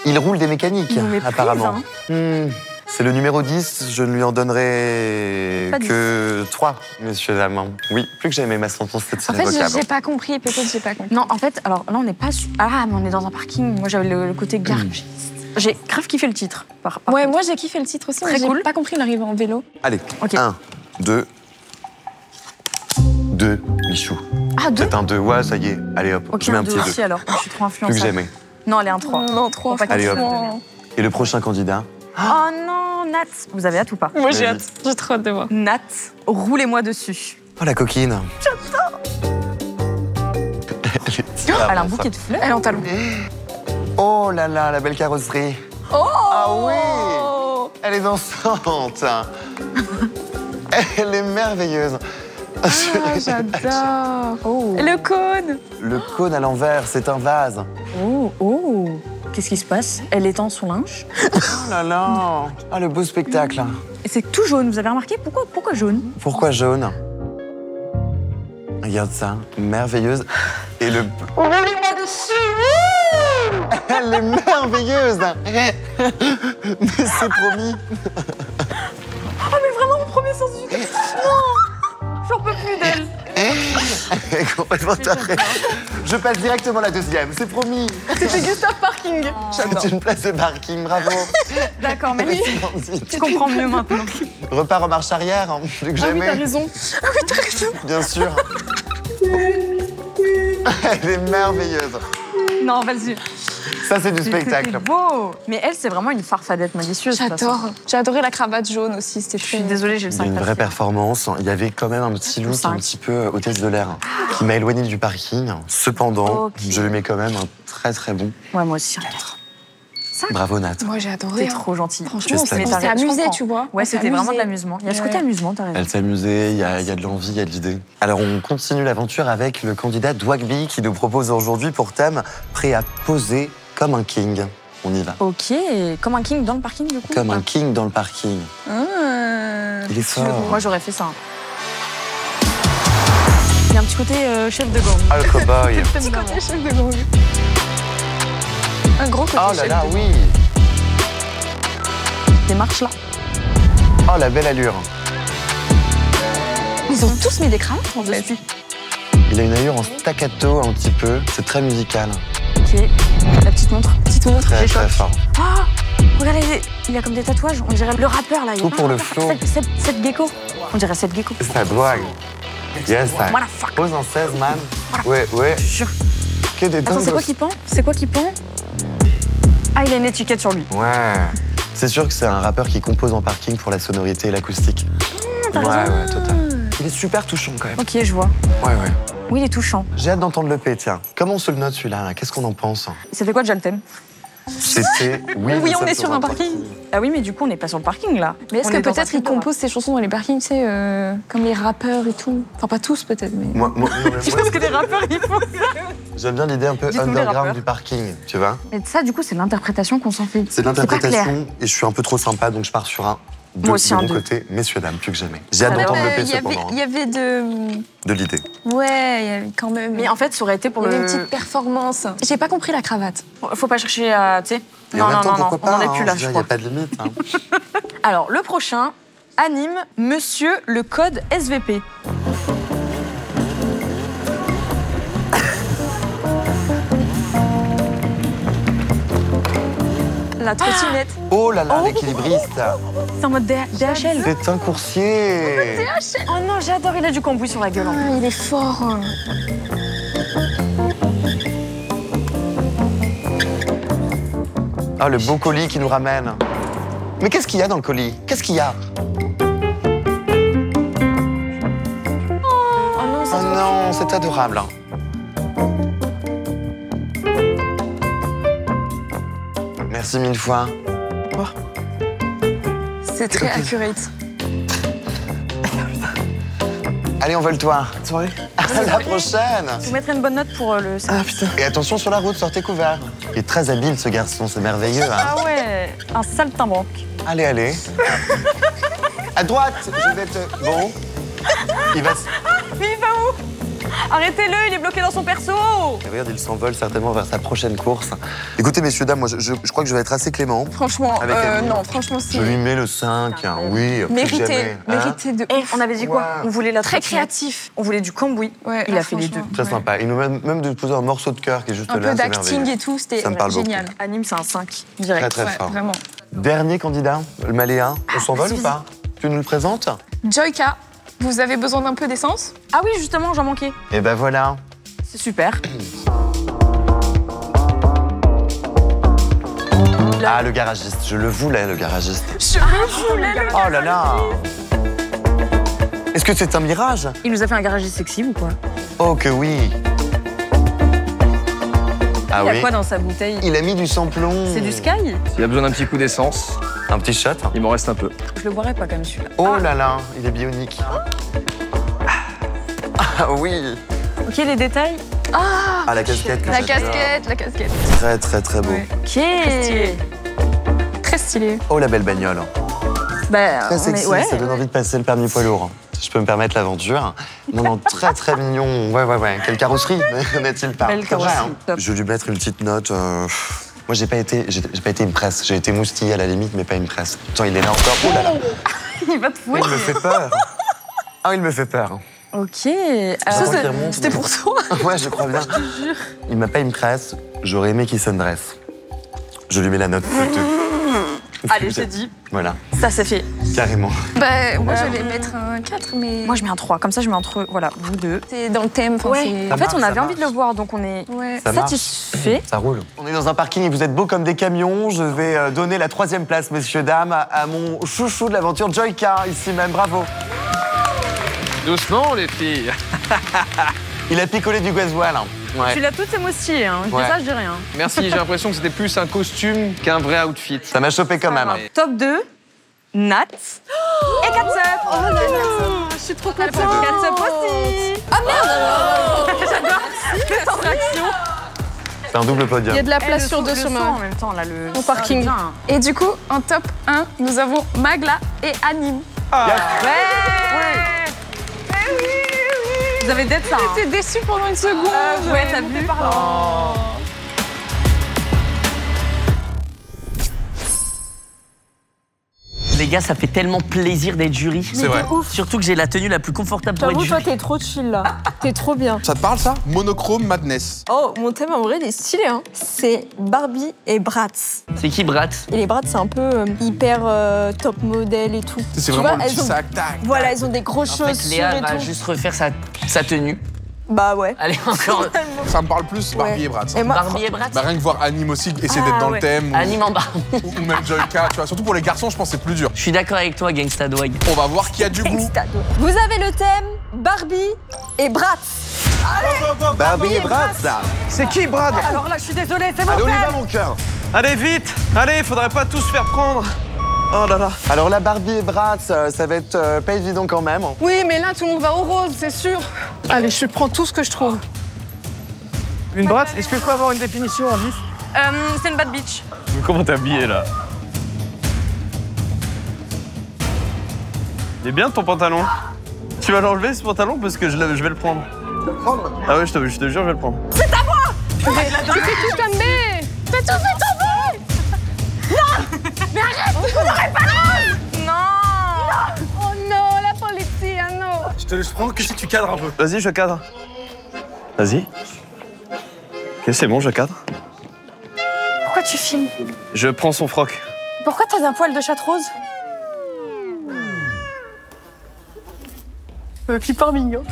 Il roule des mécaniques, Il nous méprise, apparemment. hein. C'est le numéro 10, je ne lui en donnerai Pas que 3, messieurs dames. Oui, plus que j'aimais ma sentence, c'est En fait, irrévocable. j'ai pas compris, peut-être j'ai pas compris. Non, en fait, alors là, on n'est pas. Ah, mais on est dans un parking. Moi, j'avais le côté garage. J'ai grave kiffé le titre. par Ouais, contre. moi j'ai kiffé le titre aussi, Très mais cool. j'ai pas compris l'arrivée en vélo. Allez, Ok. 1, 2. 2, Michou. Ah, 2. C'est un 2, ouais, ça y est. Allez hop, Ok, je mets un un 2 petit 2. aussi alors. Je suis trop Plus que influençable. j'aimais. Non, elle est un 3. Non, 3. Faut pas Allez, hop. franchement. Et le prochain candidat? Oh non, Nat. Vous avez hâte ou pas? Moi j'ai Vas-y. hâte, j'ai trop hâte de voir. Nat, roulez-moi dessus. Oh, la coquine. Elle a un bouquet de fleurs. Elle est en talon. Oh là là, la belle carrosserie. Oh Ah oui, elle est dansante. Elle est merveilleuse. Ah, j'adore. Oh. Le cône. Le cône à l'envers, c'est un vase. Oh, oh. Qu'est-ce qui se passe? Elle étend son linge. Oh là là. Ah, le beau spectacle. Et c'est tout jaune, vous avez remarqué? Pourquoi jaune? Pourquoi jaune? Regarde ça, merveilleuse. Et le... Roulez-moi dessus. Elle est merveilleuse. Mais c'est promis. Oh mais vraiment mon premier sens du Non. J'en peux plus d'elle. Elle est complètement tarée. Je passe directement à la deuxième, c'est promis. C'était Gustave Parking. C'est une place de parking, bravo. D'accord, mais oui. Tu comprends mieux maintenant. Repart en marche arrière, hein, plus que Ah oui, jamais. t'as raison. Ah oui, t'as raison. Bien sûr. Elle est merveilleuse. Non, vas-y. Ça, c'est du spectacle. C'était beau. Mais elle, c'est vraiment une farfadette malicieuse. J'adore. J'ai adoré la cravate jaune aussi, c'était Je suis désolée, j'ai le Il y a 5. une vraie performance. Il y avait quand même un petit look un petit peu hôtesse de l'air qui m'a éloigné du parking. Cependant, je lui mets quand même un très très bon. Ouais, moi aussi, un 4. Bravo Nat. Moi, j'ai adoré. T'es trop gentille. Franchement, on s'est amusé, tu vois. Ouais, c'était vraiment de l'amusement. Il y a ce côté amusement, t'as raison. Elle s'est amusée, il y a de l'envie, il y a de l'idée. Alors on continue l'aventure avec le candidat Dwagby qui nous propose aujourd'hui pour thème prêt à poser comme un king. On y va. Ok, comme un king dans le parking du coup? Comme un king dans le parking. Il est fort. Moi j'aurais fait ça. Il y a un petit côté chef de gang. Ah le cow-boy. Un petit côté chef de gang. Un gros côté Oh là chef là, de gang. oui. Des marches là. Oh la belle allure. Ils ont tous mis des cravates en fait. Il a une allure en staccato un petit peu. C'est très musical. Ok, la petite montre. Petite montre. Très très fort. Ah, regardez, il a comme des tatouages. On dirait le rappeur là. Tout pour le flow. Cette gecko. On dirait cette gecko. Ça doit. Yes, ça. Voilà, fuck. Pose en 16, man. Ouais, ouais. Que des Attends, c'est quoi qui pend? C'est quoi qui pend? Ah, il a une étiquette sur lui. Ouais. C'est sûr que c'est un rappeur qui compose en parking pour la sonorité et l'acoustique. T'as Ouais, raison. ouais, total. Il est super touchant quand même. Ok, je vois. Ouais, ouais. Oui, il est touchant. J'ai hâte d'entendre le P, tiens. Comment on se le note celui-là? Qu'est-ce qu'on en pense? C'était quoi déjà le thème? C'était... Oui, on est sur un parking. Ah oui, mais du coup, on n'est pas sur le parking là. Mais est-ce On que est dans peut-être un ils composent ces chansons dans les parkings, tu sais, comme les rappeurs et tout? Enfin, pas tous peut-être, mais. Moi, Parce que les rappeurs, ils font ça. j'aime bien l'idée un peu Dites-nous les underground rappeurs. du parking, tu vois? Et ça, du coup, c'est l'interprétation qu'on s'en fait. C'est pas clair. l'interprétation et je suis un peu trop sympa, donc je pars sur un. Moi aussi, de un mon 2. côté, messieurs, dames, plus que jamais. J'ai hâte d'entendre le P cependant. Il y avait de. De l'idée. Ouais, il y avait quand même. Mais en fait, ça aurait été pour il y le. avait une petite performance. J'ai pas compris la cravate. Faut pas chercher à. Tu sais. Et en même temps, pourquoi on pas? en est plus là, Il je n'y crois. a pas de limite. Hein. Alors, le prochain anime Monsieur le code SVP. La trottinette. Oh là là, l'équilibriste. C'est en mode DHL. C'est un coursier. Oh non, j'adore, il a du cambouis sur la gueule. Ah, il est fort. Ah, le beau colis qui nous ramène. Mais qu'est-ce qu'il y a dans le colis? Qu'est-ce qu'il y a? Oh non, c'est adorable. Merci mille fois. C'est très accurate. Allez, envole-toi. À la prochaine. Je vous mettrai une bonne note pour le. Ah putain. Et attention sur la route, sortez couvert. Il est très habile ce garçon, c'est merveilleux. Hein. Ah ouais, un saltimbanque. Allez, allez. À droite, je vais te... Bon. Il va... Mais il va où? Arrêtez-le, il est bloqué dans son perso. Et regarde, il s'envole certainement vers sa prochaine course. Écoutez, messieurs, dames, moi, je crois que je vais être assez clément. Franchement, Avec Annie. non, franchement, c'est. Je lui mets le 5, hein, oui, plus Mérité, jamais, hein. mérité de. Et on avait dit quoi? On voulait la Très trottinette. créatif. On voulait du cambouis. Ouais, il a fait les deux. Très sympa. Il nous met même de poser un morceau de cœur qui est juste Un là, peu c'est d'acting merveilleux. et tout, c'était Ça me parle génial. Anime, c'est un 5, direct. Très, très fort. Vraiment. Dernier candidat, le Maléa. On s'envole vas-y, ou pas? Tu nous le présentes? Joyka, vous avez besoin d'un peu d'essence? Ah oui, justement, j'en manquais. Et ben voilà. C'est super. Ah, le garagiste. Je le voulais, le garagiste. Je le voulais, le Oh là là. Est-ce que c'est un mirage? Il nous a fait un garagiste sexy ou quoi? Oh que oui. Ah Il y a oui. quoi dans sa bouteille? Il a mis du samplon. C'est du Sky? S'il y a besoin d'un petit coup d'essence, Un petit shot. il m'en reste un peu. Je le boirais pas comme celui-là. Oh là là, il est bionique. Ah oui. Ok, les détails. Ah, la casquette. La casquette, la casquette. Très, très, très beau. Ok. Très stylé. Oh, la belle bagnole. Bah, Très sexy, ça donne envie de passer le permis poids lourd. Si je peux me permettre l'aventure. Non, non, très, très mignon. Ouais. Quelle carrosserie, n'est-il pas? Belle carrosserie, top. Je vais lui mettre une petite note. Moi, j'ai pas été une presse. J'ai été moustillé à la limite, mais pas une presse. Attends, il est là encore. Oh là là. Il va te fouetter. Il me fait peur. Ah, il me fait peur. Ok. C'était pour toi. Ouais, je crois bien. Il m'a pas une presse. J'aurais aimé qu'il se dresse. Je lui mets la note. Allez, j'ai dit. Voilà. Ça, c'est fait. Carrément. Bah, moi, je vais mettre un 4, mais... Moi, je mets un 3. Comme ça, je mets entre, voilà, vous deux. C'est dans le thème. Ouais. En fait, on avait envie de le voir, donc on est satisfait. Ça roule. On est dans un parking et vous êtes beaux comme des camions. Je vais donner la 3e place, messieurs, dames, à mon chouchou de l'aventure, Joyka, ici même. Bravo. Doucement, les filles. Il a picolé du gasoil. Ouais. Tu l'as toutes émoustillé, hein. Je dis ça, je dis rien. Merci, j'ai l'impression que c'était plus un costume qu'un vrai outfit. Ça m'a chopé quand même. Top 2, Nat et Catsup. Oh là là, je suis trop contente. Catsup aussi. Ah merde. J'adore cette distraction. C'est un double podium. Il y a de la place sur deux sur en même temps, là, le parking. Et du coup, en top 1, nous avons Magla et Anime. Vous avez d'être ça. J'étais déçue pendant une seconde. Ouais, t'as vu. Les gars, ça fait tellement plaisir d'être jury. C'est vrai. Surtout que j'ai la tenue la plus confortable pour être J'avoue, toi, jury. t'es trop chill, là. T'es trop bien. Ça te parle, ça? Monochrome Madness. Oh, mon thème, en vrai, il est stylé, hein. C'est Barbie et Bratz. C'est qui, Bratz? Et les Bratz, c'est un peu hyper top modèle et tout. C'est Tu vraiment vois, le petit elles ont- sac, tac. Voilà, elles ont des grosses En fait, chaussures Léa et va tout. juste refaire sa tenue. Bah ouais. Allez, encore. Ça me parle plus Barbie Ouais. et Bratz. Et moi, Barbie et Bratz. Bah, rien que voir Anime aussi, essayer d'être dans le thème. Anime en Barbie. Ou même Joyka, tu vois. Surtout pour les garçons, je pense que c'est plus dur. Je suis d'accord avec toi, Gangsta Dog. On va voir qui a du goût. Vous avez le thème Barbie et Bratz. Barbie et Bratz. C'est qui, Brad? Alors là, je suis désolée, c'est mon Allez, on y thème. va, mon cœur. Allez, vite. Allez, faudrait pas tous se faire prendre. Oh là là. Alors la Barbie et Bratz, ça va être pas évident quand même. Oui, mais là, tout le monde va au rose, c'est sûr. Allez, je prends tout ce que je trouve. Une Bratz? Est-ce que je peux avoir une définition en vif? C'est une bad bitch. Mais comment t'es habillé là? Il est bien ton pantalon. Tu vas l'enlever ce pantalon parce que je vais le prendre. Ah ouais, je te jure, je vais le prendre. Tu fais tout tomber. Fais tout tomber. Non. Mais arrête, vous n'aurez pas l'âge. Non. Oh non, la police, ah non. Je te laisse prendre que si tu cadres un peu. Vas-y, je cadre. Vas-y. Ok, c'est bon, je cadre. Pourquoi tu filmes? Je prends son froc. Pourquoi t'as un poil de chatte rose? Hyper mignon.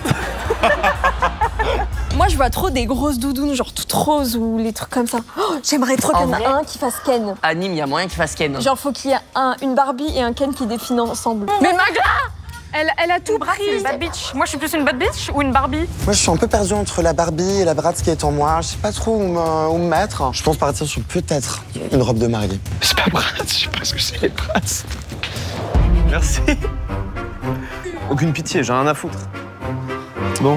Moi, je vois trop des grosses doudounes, genre toutes roses ou les trucs comme ça. Oh, j'aimerais trop qu'il y en ait un qui fasse Ken. Anime, il y a moyen qu'il fasse Ken. Genre, faut qu'il y ait une Barbie et un Ken qui définent ensemble. Mais Magla, elle a tout Bratz, c'est pris. une bad bitch. Moi, je suis plus une bad bitch ou une Barbie? Moi, je suis un peu perdu entre la Barbie et la Bratz qui est en moi. Je sais pas trop où me mettre. Je pense partir sur peut-être une robe de mariée. C'est pas Bratz, je sais pas ce que c'est les Bratz. Merci. Aucune pitié, j'ai rien à foutre. Bon.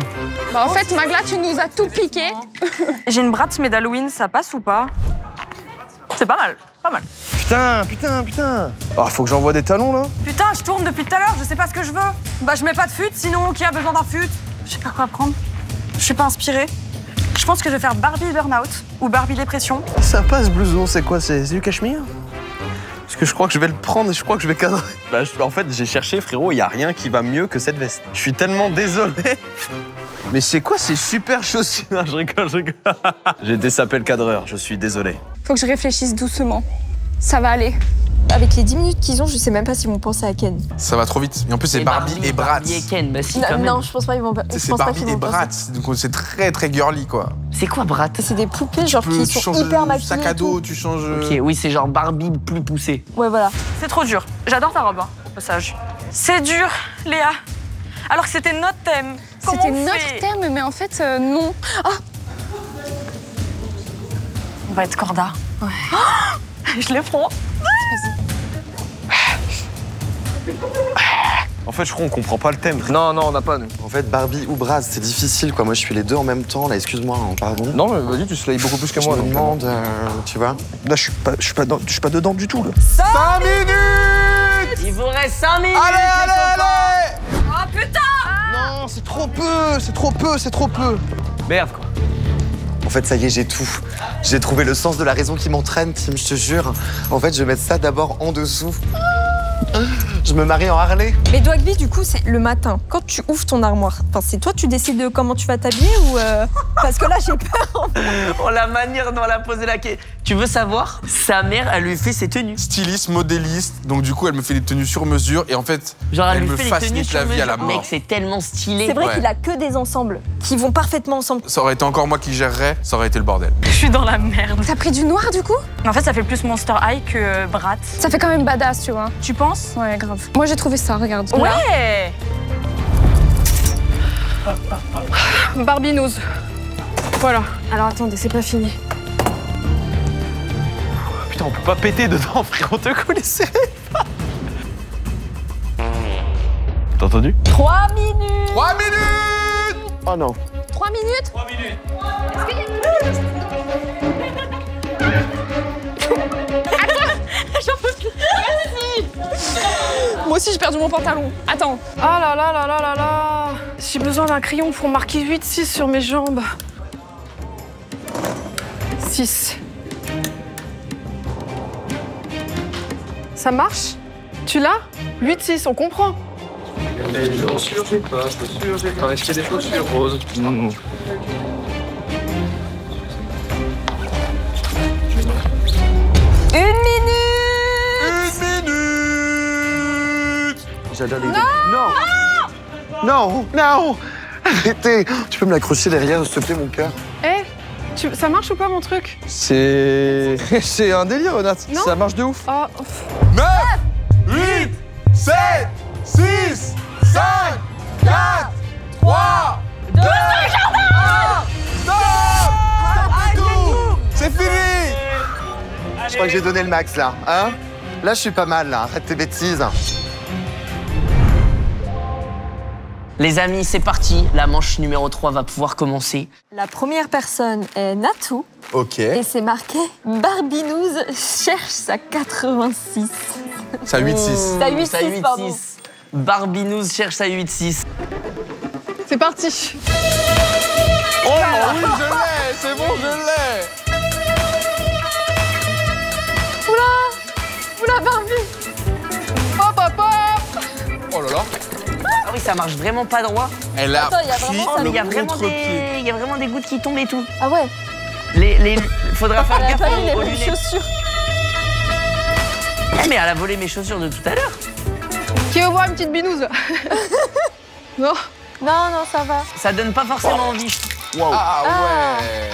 Bah, en fait, Magla, tu nous as tout piqué. J'ai une Bratz mais d'Halloween, ça passe ou pas? C'est pas mal, pas mal. Putain. Ah, faut que j'envoie des talons, là? Putain, je tourne depuis tout à l'heure, je sais pas ce que je veux. Bah, je mets pas de fut, sinon qui a besoin d'un fut? Je sais pas quoi prendre. Je suis pas inspirée. Je pense que je vais faire Barbie Burnout ou Barbie Dépression. Sympa, ce blouson, c'est quoi? C'est du cachemire? Parce que je crois que je vais le prendre et je crois que je vais cadrer. Bah, en fait, j'ai cherché, frérot, il y a rien qui va mieux que cette veste. Je suis tellement désolé. Mais c'est quoi ces super chaussures? Non, je rigole. J'ai désapé le cadreur, je suis désolé. Faut que je réfléchisse doucement. Ça va aller. Avec les 10 minutes qu'ils ont, je sais même pas s'ils vont penser à Ken. Ça va trop vite. Et en plus, c'est Barbie et Bratz. Barbie et Ken, bah si, quand même. Non, je pense pas qu'ils vont. Je C'est pense pas Barbie qu'ils et vont penser. Bratz. Donc c'est très très girly, quoi. C'est quoi, Bratz? C'est des poupées genre qui Tu sont changes hyper le maquillées. sac à et dos, tout. tu changes. Ok, oui, c'est genre Barbie plus poussée. Ouais, voilà. C'est trop dur. J'adore ta robe, hein, au passage. C'est dur, Léa. Alors que c'était notre thème. Comment C'était on notre fait? thème, mais en fait, non. Ah, On va être corda. Ouais. Je les prends. En fait, je crois qu'on comprend pas le thème. Non, non, on n'a pas, nous. En fait, Barbie ou Braz, c'est difficile, quoi. Moi, je suis les deux en même temps, là, excuse-moi, hein, pardon. Non, mais vas-y, tu slayes beaucoup plus que moi. Je me demande, tu vois. Là, je suis pas dedans du tout, là. 5 minutes! Il vous reste 5 minutes. Allez! Oh putain! Non, c'est trop peu, c'est trop peu, c'est trop peu. Merde, quoi. En fait, ça y est, j'ai tout. J'ai trouvé le sens de la raison qui m'entraîne, Tim, je te jure. En fait, je vais mettre ça d'abord en dessous. Je me marie en Harley. Mais Dwagby, du coup, c'est le matin. Quand tu ouvres ton armoire, c'est toi tu décides de comment tu vas t'habiller ou parce que là j'ai peur. Oh, la manière dont elle a posé la question. Tu veux savoir? Sa mère, elle lui fait ses tenues. Styliste, modéliste, donc du coup elle me fait des tenues sur mesure et en fait Genre, elle lui me fait les tenues facilite sur la vie à la mesure. mort. Mec, c'est tellement stylé. C'est vrai Ouais. qu'il a que des ensembles qui vont parfaitement ensemble. Ça aurait été encore moi qui gérerais, ça aurait été le bordel. Je suis dans la merde. T'as pris du noir du coup? En fait, ça fait plus Monster High que Brat. Ça fait quand même badass, tu vois. Tu penses? Ouais, grave. Moi j'ai trouvé ça, regarde. Là. Ouais! Barbie News. Voilà. Alors attendez, c'est pas fini. Putain, on peut pas péter dedans, frère, on te coule serré. T'as entendu? 3 minutes. 3 minutes! Oh non. 3 minutes? 3 minutes. J'en peux plus. Moi aussi j'ai perdu mon pantalon. Attends. Ah là là là là là là. J'ai besoin d'un crayon pour marquer 8-6 sur mes jambes. 6. Ça marche? Tu l'as? 8-6, on comprend. Les chaussures, j'ai pas. Est-ce qu'il y a des chaussures roses? Non. Une minute. J'adore les deux. Non! Non! Non! Arrêtez! Tu peux me l'accrocher derrière, s'il te plaît, mon cœur? Eh, ça marche ou pas mon truc? C'est un délire, Nat. Non. Ça marche de ouf. Oh. 9, 8, 7, 6, 5, 4, 3, 2, 1. Stop! Stop tout! C'est fini! Je crois que j'ai donné le max, là. Hein? Là, je suis pas mal, là. Arrête tes bêtises. Les amis, c'est parti. La manche numéro 3 va pouvoir commencer. La première personne est Natou Ok. et c'est marqué Barbie News cherche sa 86. Ça 8-6. Sa 8-6, pardon. Barbie News cherche sa 8-6. C'est parti. Oh oui, je l'ai! C'est bon, je l'ai! Oula Barbie. Hop hop hop. Oh là là! Ah oui, ça marche vraiment pas droit. Elle a Attends, il y a pris vraiment Oh, mais il y a le vraiment contre-pied. il y a vraiment des gouttes qui tombent et tout. Ah ouais. Faudra faire Elle a gaffe pas mis les aux mêmes lunettes. chaussures. Eh, mais elle a volé mes chaussures de tout à l'heure. Qui veut voir une petite binouse? Non. Non, non, ça va. Ça donne pas forcément envie. Ah ouais!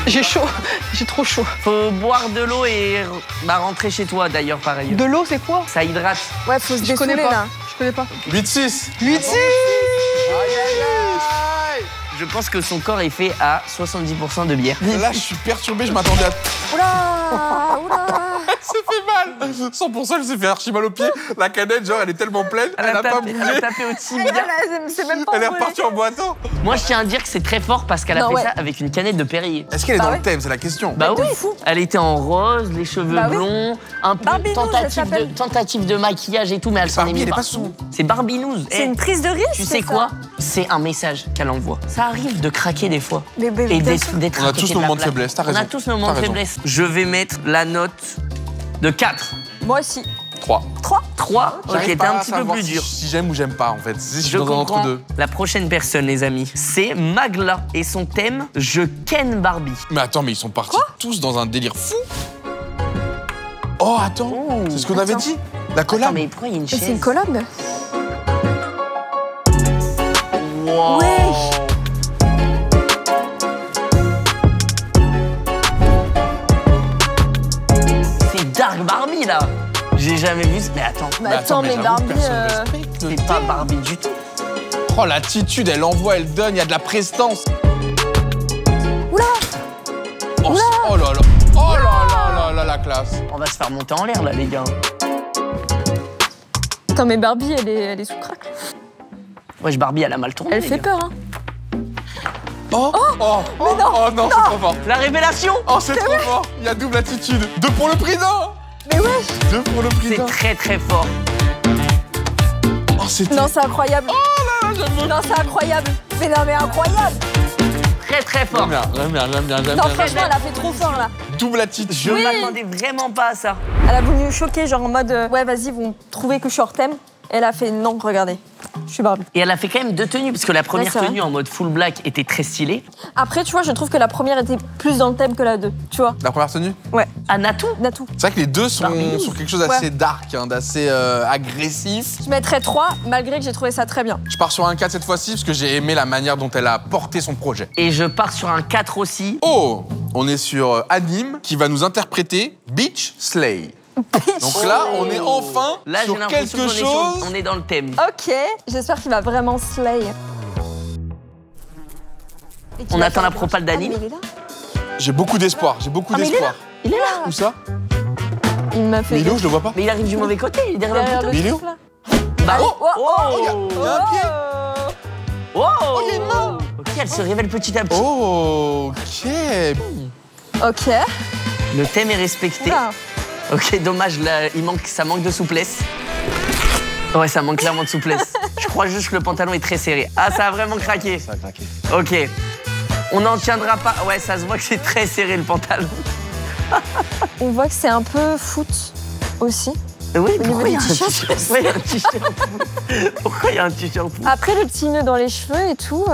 J'ai chaud. J'ai trop chaud. Faut boire de l'eau et rentrer chez toi d'ailleurs pareil. De l'eau, c'est quoi? Ça hydrate. Ouais, faut se Je connais dessouler pas. là. Je connais pas. 8-6. 8-6. Je pense que son corps est fait à 70% de bière. Là, je suis perturbé, je m'attendais à... Oula, oula. Elle s'est fait mal! 100%, elle s'est fait archi mal au pied. La canette, genre, elle est tellement pleine, elle a pas bougé. Elle a tapé au tibia. C'est même pas Elle est envolé. repartie en boitant. Moi, je tiens à dire que c'est très fort parce qu'elle a Non, fait ouais. ça avec une canette de Perrier. Est-ce qu'elle est Bah dans ouais. le thème? C'est la question. Bah de oui, fou. elle était en rose, les cheveux Bah oui. blonds, un peu Barbie News, elle s'appelle. tentative de maquillage et tout, mais elle s'en est Barbie, mise elle est pas partout. sous. C'est Barbie News. C'est Eh, une prise de risque. tu sais ça. quoi? C'est un message qu'elle envoie. Ça arrive de craquer des fois. Mais Et bien sûr. d'être On a à côté tous de nos la moments de plaque. faiblesse, t'as On raison. a tous nos moments T'as de raison. faiblesse. Je vais mettre la note de 4. Moi aussi. 3. 3. Ok, J'arrive t'es pas un à petit peu savoir plus dur. Si j'aime ou j'aime pas, en fait. Si je suis Je dans un comprends. entre-deux. La prochaine personne, les amis, c'est Magla. Et son thème, je ken Barbie. Mais attends, mais ils sont partis tous dans un délire fou. Oh, attends. C'est ce qu'on avait dit. La collab. Attends, mais pourquoi il y a une Et chaise? c'est une collab. Wow. Oui. C'est Dark Barbie, là. J'ai jamais vu ce... Mais attends, Mais attends, mais j'avoue, Barbie. personne respecte le c'est pas thème. Barbie du tout. Oh, l'attitude, elle envoie, elle donne, il y a de la prestance. Oula. Oh, oh là là. Oh là là là là, la classe. On va se faire monter en l'air, là, les gars. Putain, mais Barbie, elle est sous crack. Wesh, Barbie, elle a mal tourné. Elle fait peur, hein. Oh, mais non, oh non, c'est trop fort. La révélation. Oh, c'est trop fort. Il y a double attitude. 2 pour le prix d'un. Mais wesh. 2 pour le prix d'un. C'est très très fort. Oh, c'était... Non, c'est incroyable. Oh là là, j'aime. Non, c'est incroyable. Mais non, mais incroyable. Très très fort. J'aime bien. Non, franchement, elle a fait trop fort, là. Double attitude. Je m'attendais vraiment pas à ça. Elle a voulu nous choquer, genre en mode ouais, vas-y, ils vont trouver que je suis hors thème. Elle a fait non, regardez, je suis Barbie. Et elle a fait quand même 2 tenues, parce que la première c'est vrai. tenue en mode full black était très stylée. Après, tu vois, je trouve que la première était plus dans le thème que la 2, tu vois. La première tenue? Ouais. À Natou. Natou. C'est vrai que les deux sont Barbie. sur quelque chose d'assez dark, hein, d'assez agressif. Je mettrais 3, malgré que j'ai trouvé ça très bien. Je pars sur un 4 cette fois-ci, parce que j'ai aimé la manière dont elle a porté son projet. Et je pars sur un 4 aussi. Oh, on est sur Anime, qui va nous interpréter Beach Slay. Donc là, on est enfin Là, j'ai sur l'impression quelque chose. on est dans le thème. Ok, j'espère qu'il va vraiment slay. On attend la propale d'Anime. Ah, mais il est là. J'ai beaucoup d'espoir, j'ai beaucoup Ah, mais d'espoir. Il est là. Où ça? Il m'a fait. Mais il est où? Je le vois pas. Mais il arrive du mauvais côté, il est derrière le bouton. Mais il est où? truc, là. Bah, Oh, oh, oh, Il y a un pied. Oh, il y a une main. Ok, elle se révèle petit à petit. Oh, ok. Ok. Le thème est respecté. Oula. Ok, dommage, là, ça manque de souplesse. Ouais, ça manque clairement de souplesse. Je crois juste que le pantalon est très serré. Ah, ça a vraiment craqué. Ça a craqué. Ok. On n'en tiendra pas. Ouais, ça se voit que c'est très serré le pantalon. On voit que c'est un peu foot aussi. Oui, Au niveau pourquoi il y a des un t-shirts. t-shirt? Ouais, il y a un t-shirt. Pourquoi il y a un t-shirt? Après, le petit nœud dans les cheveux et tout.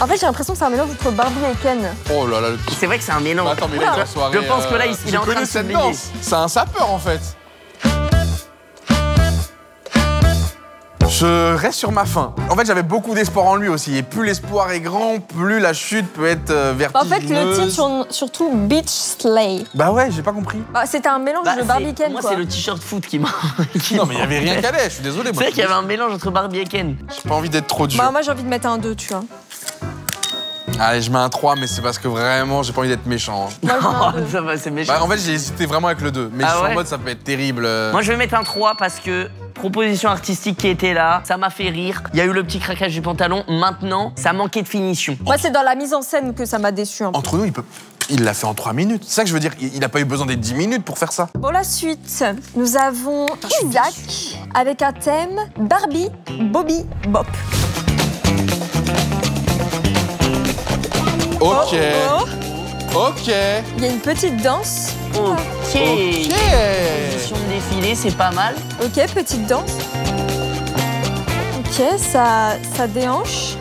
En fait, j'ai l'impression que c'est un mélange entre Barbie et Ken. Oh là là. C'est vrai que c'est un mélange. Attends, mais là, il est en soirée. Je pense que là, il j'ai est en train connu de cette s'oublier. danse. C'est un sapeur en fait. Je reste sur ma faim. En fait, j'avais beaucoup d'espoir en lui aussi. Et plus l'espoir est grand, plus la chute peut être En vertigineuse. fait, le titre, surtout Beach Slay. Bah ouais, j'ai pas compris. Bah, c'était un mélange de Barbie et Ken, Moi, quoi. c'est le t-shirt foot qui m'a. Non, mais il y avait rien qu'à l'aise, je suis désolé. C'est moi, vrai je qu'il y avait un mélange entre Barbie et Ken. J'ai pas envie d'être trop dur. Bah, moi, j'ai envie de mettre un 2, tu vois. Allez, je mets un 3, mais c'est parce que vraiment, j'ai pas envie d'être méchant. hein. Moi, je mets un 2. Ça va, c'est méchant. Bah, en fait, j'ai hésité vraiment avec le 2. Mais Ah je suis ouais en mode, ça peut être terrible. Moi, je vais mettre un 3 parce que proposition artistique qui était là, ça m'a fait rire. Il y a eu le petit craquage du pantalon. Maintenant, ça manquait de finition. Moi, c'est dans la mise en scène que ça m'a déçu un peu. Entre nous, il l'a fait en 3 minutes. C'est ça que je veux dire. Il a pas eu besoin des 10 minutes pour faire ça. Pour la suite, nous avons Isaac avec un thème Barbie, Bobby, Bop. Ok. Oh, Ok. Il y a une petite danse. Ok. Ok. Position de défilé, c'est pas mal. Ok, petite danse. Ok, ça déhanche.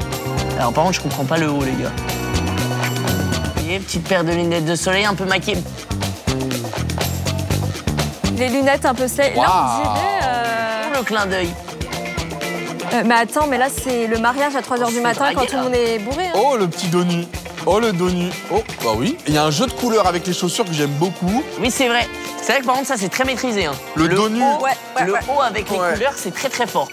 Alors, par contre, je comprends pas le haut, les gars. Et petite paire de lunettes de soleil, un peu maquillée. Les lunettes un peu slay. Là, on Waouh. dirait. Le clin d'œil. Mais attends, mais là, c'est le mariage à 3h du C'est matin quand dragué, tout le là. monde est bourré. Hein. Oh, le petit dos nu. Oh, le dos nu. Oh, bah oui. Il y a un jeu de couleurs avec les chaussures que j'aime beaucoup. Oui, c'est vrai. C'est vrai que par contre, ça, c'est très maîtrisé. Hein. Le dos nu. Oh, ouais, ouais, Le ouais. haut avec les Ouais. couleurs, c'est très très fort.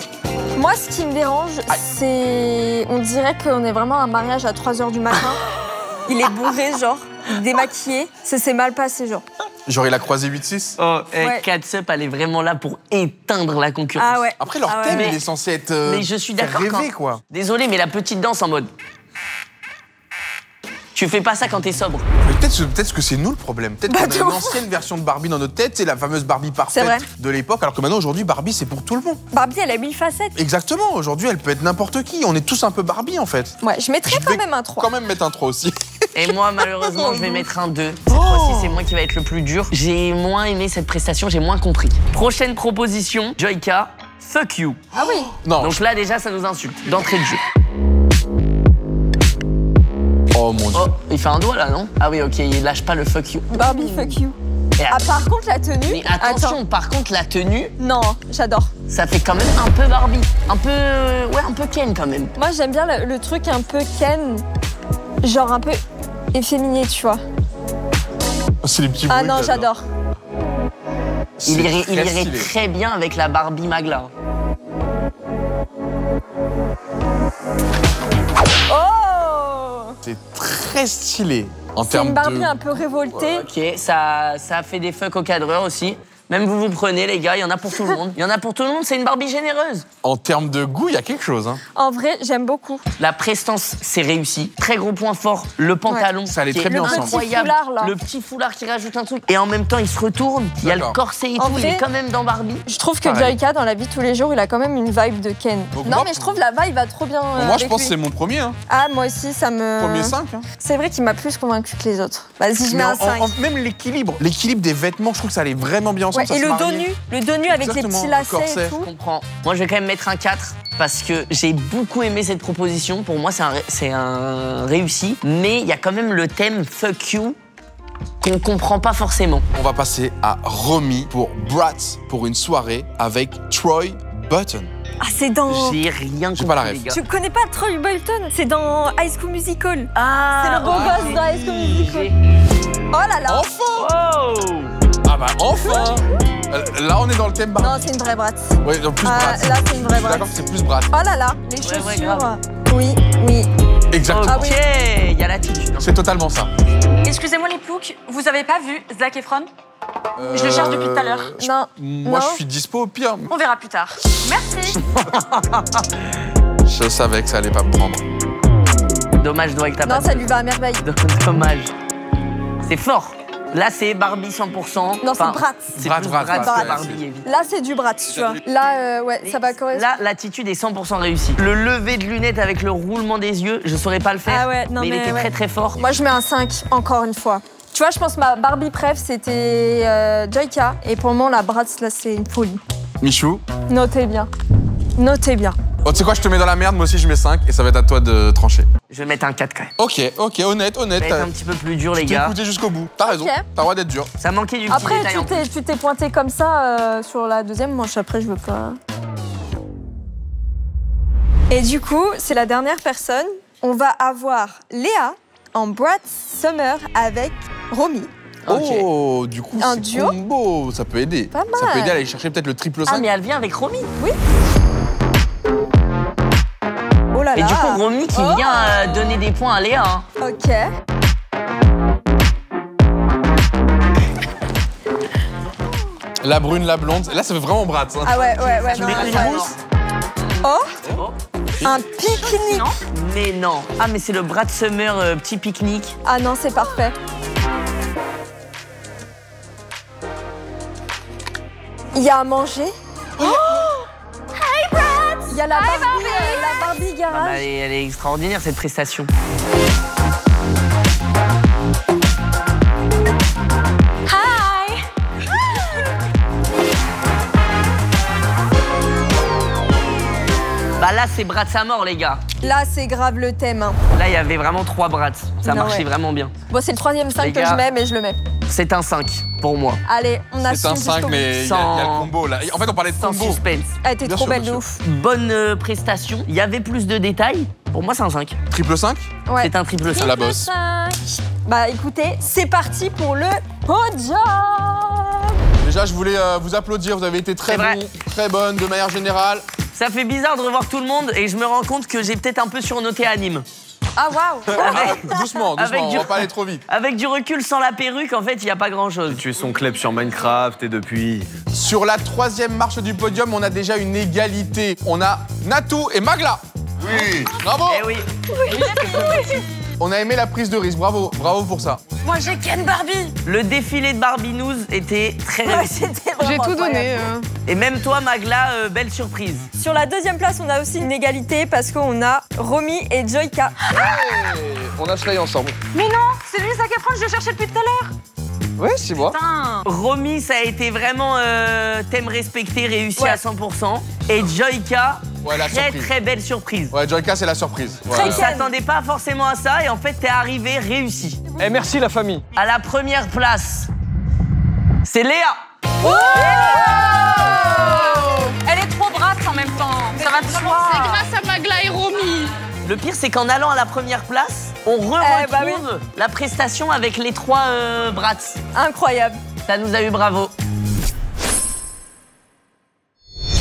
Moi, ce qui me dérange, c'est. On dirait qu'on est vraiment à un mariage à 3h du matin. Il est bourré, genre. Il est démaquillé. Ça s'est mal passé, genre. Genre, il a croisé 8-6. Oh, Ouais. Catsup, elle est vraiment là pour éteindre la concurrence. Ah ouais. Après, leur Ah ouais. thème, Mais- il est censé être. Mais je suis faire d'accord. rêver, quand- quoi. Désolé, mais la petite danse en mode. Tu fais pas ça quand t'es sobre. Mais peut-être que c'est nous le problème. Peut-être Bah, qu'on a de une ouf. ancienne version de Barbie dans notre tête, c'est la fameuse Barbie C'est vrai. parfaite de l'époque, alors que maintenant, aujourd'hui, Barbie, c'est pour tout le monde. Barbie, elle a 1000 facettes. Exactement, aujourd'hui, elle peut être n'importe qui. On est tous un peu Barbie, en fait. Ouais, je mettrais Je quand vais même un 3. Quand même mettre un 3 aussi. Et moi, malheureusement, je vais mettre un 2. Cette fois-ci, c'est moi qui va être le plus dur. J'ai moins aimé cette prestation, j'ai moins compris. Prochaine proposition, Joyka, fuck you. Ah oui. Non. Donc là, déjà, ça nous insulte, d'entrée de jeu. Oh mon dieu. Oh, il fait un doigt là, non? Ah oui, ok, il lâche pas le fuck you. Barbie, fuck you. Et Ah, par contre, la tenue. Mais attention, Attends. par contre, la tenue, Non, j'adore. ça fait quand même un peu Barbie. Un peu. Ouais, un peu Ken quand même. Moi, j'aime bien le truc un peu Ken. Genre un peu efféminé, tu vois. C'est les petits Ah bruits non, que j'adore. C'est Il irait très stylé. très bien avec la Barbie Magla. Oh. C'est très stylé en C'est termes une Barbie de. un peu révoltée. Ok, ça a fait des fuck au cadreur aussi. Même vous prenez, les gars, il y en a pour tout le monde. Il y en a pour tout le monde, c'est une Barbie généreuse. En termes de goût, il y a quelque chose. Hein. En vrai, j'aime beaucoup. La prestance, c'est réussi. Très gros point fort, le pantalon. Ça allait qui très est bien ensemble. Incroyable. Le petit foulard qui rajoute un truc. Et en même temps, il se retourne. Il y a le corset et tout. Il est quand même dans Barbie. Je trouve que Joyka, dans la vie de tous les jours, il a quand même une vibe de Ken. Donc non, moi, mais je trouve la vibe va trop bien. Moi, je pense que c'est mon premier. Hein. Ah, moi aussi, ça me. Premier 5. Hein. C'est vrai qu'il m'a plus convaincu que les autres. Vas-y, je mets un 5. Même l'équilibre des vêtements, je trouve que ça allait vraiment bien ensemble. Ouais, et le dos nu avec les petits lacets et tout. Je comprends. Moi, je vais quand même mettre un 4 parce que j'ai beaucoup aimé cette proposition. Pour moi, c'est un réussi. Mais il y a quand même le thème Fuck You qu'on comprend pas forcément. On va passer à Romy pour Bratz pour une soirée avec Troy Bolton. Ah, c'est dans... J'ai rien compris, pas la ref. les gars. Tu connais pas Troy Bolton? C'est dans High School Musical. Ah, c'est le beau gosse dans High School Musical. Oh là là. Enfin. Ah bah enfin. Là, on est dans le thème Barbie. Non, c'est une vraie Bratz. Oui, donc plus Bratz. Là, c'est une vraie Bratz. D'accord, c'est plus Bratz. Oh là là, les chaussures. Oui. Exactement. Ok, il y a l'attitude. C'est totalement ça. Excusez-moi les ploucs, vous avez pas vu Zac Efron? Je le cherche depuis tout à l'heure. Non. Moi, je suis dispo au pire. On verra plus tard. Merci. Je savais que ça allait pas me prendre. Dommage, Dwight, t'as pas. Non, ça lui va à merveille. Dommage. C'est fort. Là, c'est Barbie 100%. Non, c'est Bratz. C'est plus Bratz que Barbie, évidemment. Là, c'est du Bratz, tu vois. Là, ouais, ça va correspondre. Là, l'attitude est 100% réussie. Le lever de lunettes avec le roulement des yeux, je saurais pas le faire. Ah ouais, non, mais il était très très fort. Moi, je mets un 5, encore une fois. Tu vois, je pense que ma Barbie préf, c'était Joyka. Et pour le moment, la Bratz, là, c'est une folie. Michou. Notez bien. Notez bien. Oh, tu sais quoi, je te mets dans la merde, moi aussi je mets 5 et ça va être à toi de trancher. Je vais mettre un 4 quand même. Ok, honnête. Ça va être un petit peu plus dur, les gars. Écoutez jusqu'au bout. T'as raison, t'as le droit d'être dur. Ça manquait du petit Après, détail. tu t'es pointé comme ça sur la deuxième manche. Après, je veux pas. Et du coup, c'est la dernière personne. On va avoir Léa en Bratz Summer avec Romy. Oh, du coup, un c'est duo combo, ça peut aider. Pas mal. Ça peut aider à aller chercher peut-être le triple 5. Ah, mais elle vient avec Romy. Oui. Oh là là. Et du coup, Romy qui vient donner des points à Léa. Hein. Ok. La brune, la blonde. Là, ça fait vraiment Bratz. Hein. Ah ouais. Tu Non, mets ouais, une ouais. mousse. Oh. Un pique-nique. Mais non. Ah, mais c'est le Bratz Summer petit pique-nique. Ah non, c'est parfait. Il y a à manger. Hey Bratz. Il y a la Barbie Ah, garage. bah, elle est extraordinaire cette prestation. Hi. Bah là, c'est Bratz à mort, les gars. Là, c'est grave le thème. Hein. Là, il y avait vraiment 3 Bratz. Ça Non, marchait ouais. vraiment bien. Bon, c'est le troisième 5 Les que gars. je mets, mais je le mets. C'est un 5 pour moi. Allez, on a C'est un 5, mais il y a le combo là. En fait, on parlait de Sans combo. suspense. Elle était Bien trop sûr, belle bien de sûr. ouf. Bonne prestation. Il y avait plus de détails. Pour moi, c'est un 5. Triple 5 Ouais. C'est un triple 5. La bosse. 5. Bah écoutez, c'est parti pour le podium. Déjà, je voulais vous applaudir. Vous avez été très C'est vrai. bons, très bonnes de manière générale. Ça fait bizarre de revoir tout le monde et je me rends compte que j'ai peut-être un peu surnoté Anime. Ah waouh. Doucement, Avec on du- va pas aller trop vite. Avec du recul sans la perruque, en fait, il n'y a pas grand-chose. Tu es son club sur Minecraft et depuis. Sur la 3e marche du podium, on a déjà une égalité. On a Natou et Magla. Oui. Bravo. Eh oui. On a aimé la prise de risque. Bravo pour ça. Moi j'ai Ken Barbie. Le défilé de Barbie News était très réussi. J'ai tout donné. Et même toi, Magla, belle surprise. Sur la deuxième place, on a aussi une égalité parce qu'on a Romy et Joyka. On a travaillé ensemble. Mais non, c'est lui Zac Efron, je le cherchais depuis tout à l'heure. Ouais, c'est moi. Putain. Romy, ça a été vraiment thème respecté, réussi Ouais. à 100%. Et Joyka, Ouais, la très surprise. très belle surprise. Ouais, Joyka, c'est la surprise. Très On s'attendait pas forcément à ça et en fait, t'es arrivé réussi. Eh, merci la famille. À la première place, c'est Léa. Elle est trop Bratz en même temps. Ça va de soi. C'est grâce à Magla et Romy. Le pire, c'est qu'en allant à la première place, on retrouve bah oui. la prestation avec les 3 Bratz. Incroyable. Ça nous a eu bravo.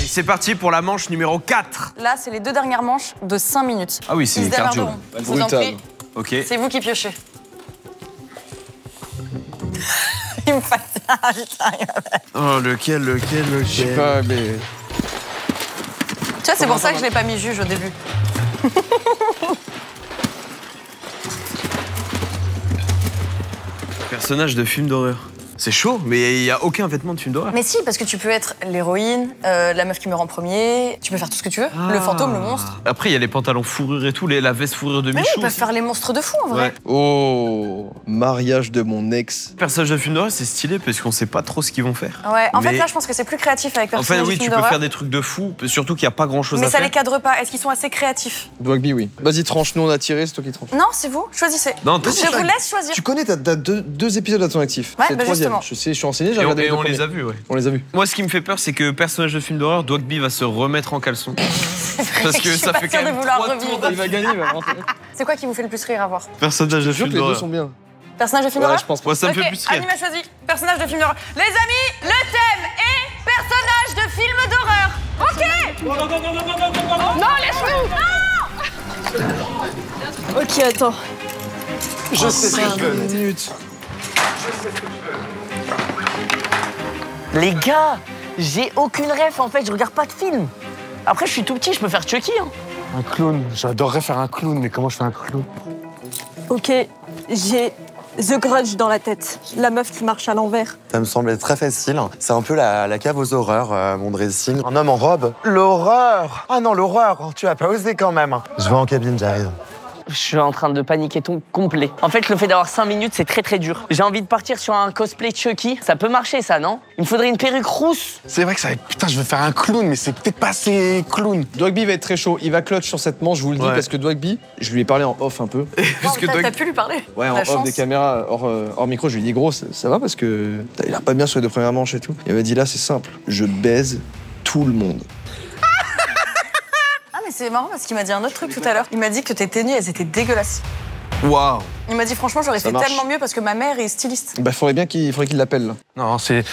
Et c'est parti pour la manche numéro 4. Là, c'est les 2 dernières manches de 5 minutes. Ah oui, c'est Ils se cardio. démerderont. Je vous en prie, Ok. c'est vous qui piochez. Il me fatigue. Oh, lequel Je sais pas, mais... Tu vois, c'est pour ça que je l'ai pas mis juge au début. Personnage de film d'horreur. C'est chaud, mais il n'y a aucun vêtement de film d'horreur. Mais si, parce que tu peux être l'héroïne, la meuf qui meurt en premier, tu peux faire tout ce que tu veux. Le fantôme, le monstre. Après, il y a les pantalons fourrure et tout, la veste fourrure de Mais Michou. oui, ils peuvent faire les monstres de fou en vrai. Ouais. Oh, mariage de mon ex. Personnage de film d'horreur, c'est stylé parce qu'on sait pas trop ce qu'ils vont faire. Ouais, en fait, Mais- là, je pense que c'est plus créatif avec En personnage fait, oui, de tu film peux d'horreur. faire des trucs de fou, surtout qu'il n'y a pas grand chose Mais à ça faire. les cadre pas. Est-ce qu'ils sont assez créatifs? Dwagby, oui. Vas-y, tranche, nous on a tiré, c'est toi qui tranche. Non, c'est vous. Choisissez. Non, je vous laisse choisir. Tu connais, t'as deux épisodes à ton actif. Ouais, c'est le bah troisième. justement. Je sais, je suis renseigné, j'ai Et on, regardé et les deux on les premiers. a vus, ouais. On les a vus. Moi, ce qui me fait peur, c'est que personnage de film d'horreur, Dwagby va se remettre en caleçon. Parce que Je suis ça pas fait sûre quand de même vouloir 3 revivre. tours. Il va gagner, il va rentrer. C'est quoi qui vous fait le plus rire à voir? Personnage de Je jure film que les deux d'horreur. sont bien. Personnage de film Ouais, d'horreur? je pense pas. Moi, ça me Ok, fait plus rire. Annie m'a choisi. Personnage de film d'horreur. Les amis, le thème est personnage de film d'horreur. Ok. Non, laisse-nous. Ok, attends. Je sais ce que je veux. Minutes. Les gars, j'ai aucune ref en fait, je regarde pas de film. Après, je suis tout petit, je peux faire Chucky. Hein. Un clown. J'adorerais faire un clown, mais comment je fais un clown? Ok, j'ai The Grudge dans la tête. La meuf qui marche à l'envers. Ça me semblait très facile. C'est un peu la cave aux horreurs, mon dressing. Un homme en robe. L'horreur! Ah non, l'horreur! Tu as pas osé quand même. Je vais en cabine, j'arrive. Je suis en train de paniquer ton complet. En fait, le fait d'avoir 5 minutes, c'est très très dur. J'ai envie de partir sur un cosplay Chucky. Ça peut marcher, ça, non? Il me faudrait une perruque rousse. C'est vrai que ça va être... Putain, je veux faire un clown, mais c'est peut-être pas assez clown. Dwagby va être très chaud. Il va clutch sur cette manche, je vous le dis, Ouais. parce que Dwagby, je lui ai parlé en off un peu. Parce que T'as pu lui parler? Ouais, en La off chance. des caméras, hors micro, je lui ai dit gros, ça va parce que il a pas bien sur les deux premières manches et tout. Il m'a dit là, c'est simple, je baise tout le monde. Ah, mais c'est marrant parce qu'il m'a dit un autre truc tout à l'heure. Il m'a dit que tes tenues, elles étaient dégueulasses. Waouh. Il m'a dit franchement, j'aurais Ça fait marche. tellement mieux parce que ma mère est styliste. Bah, faudrait qu'il l'appelle là. Non, c'est...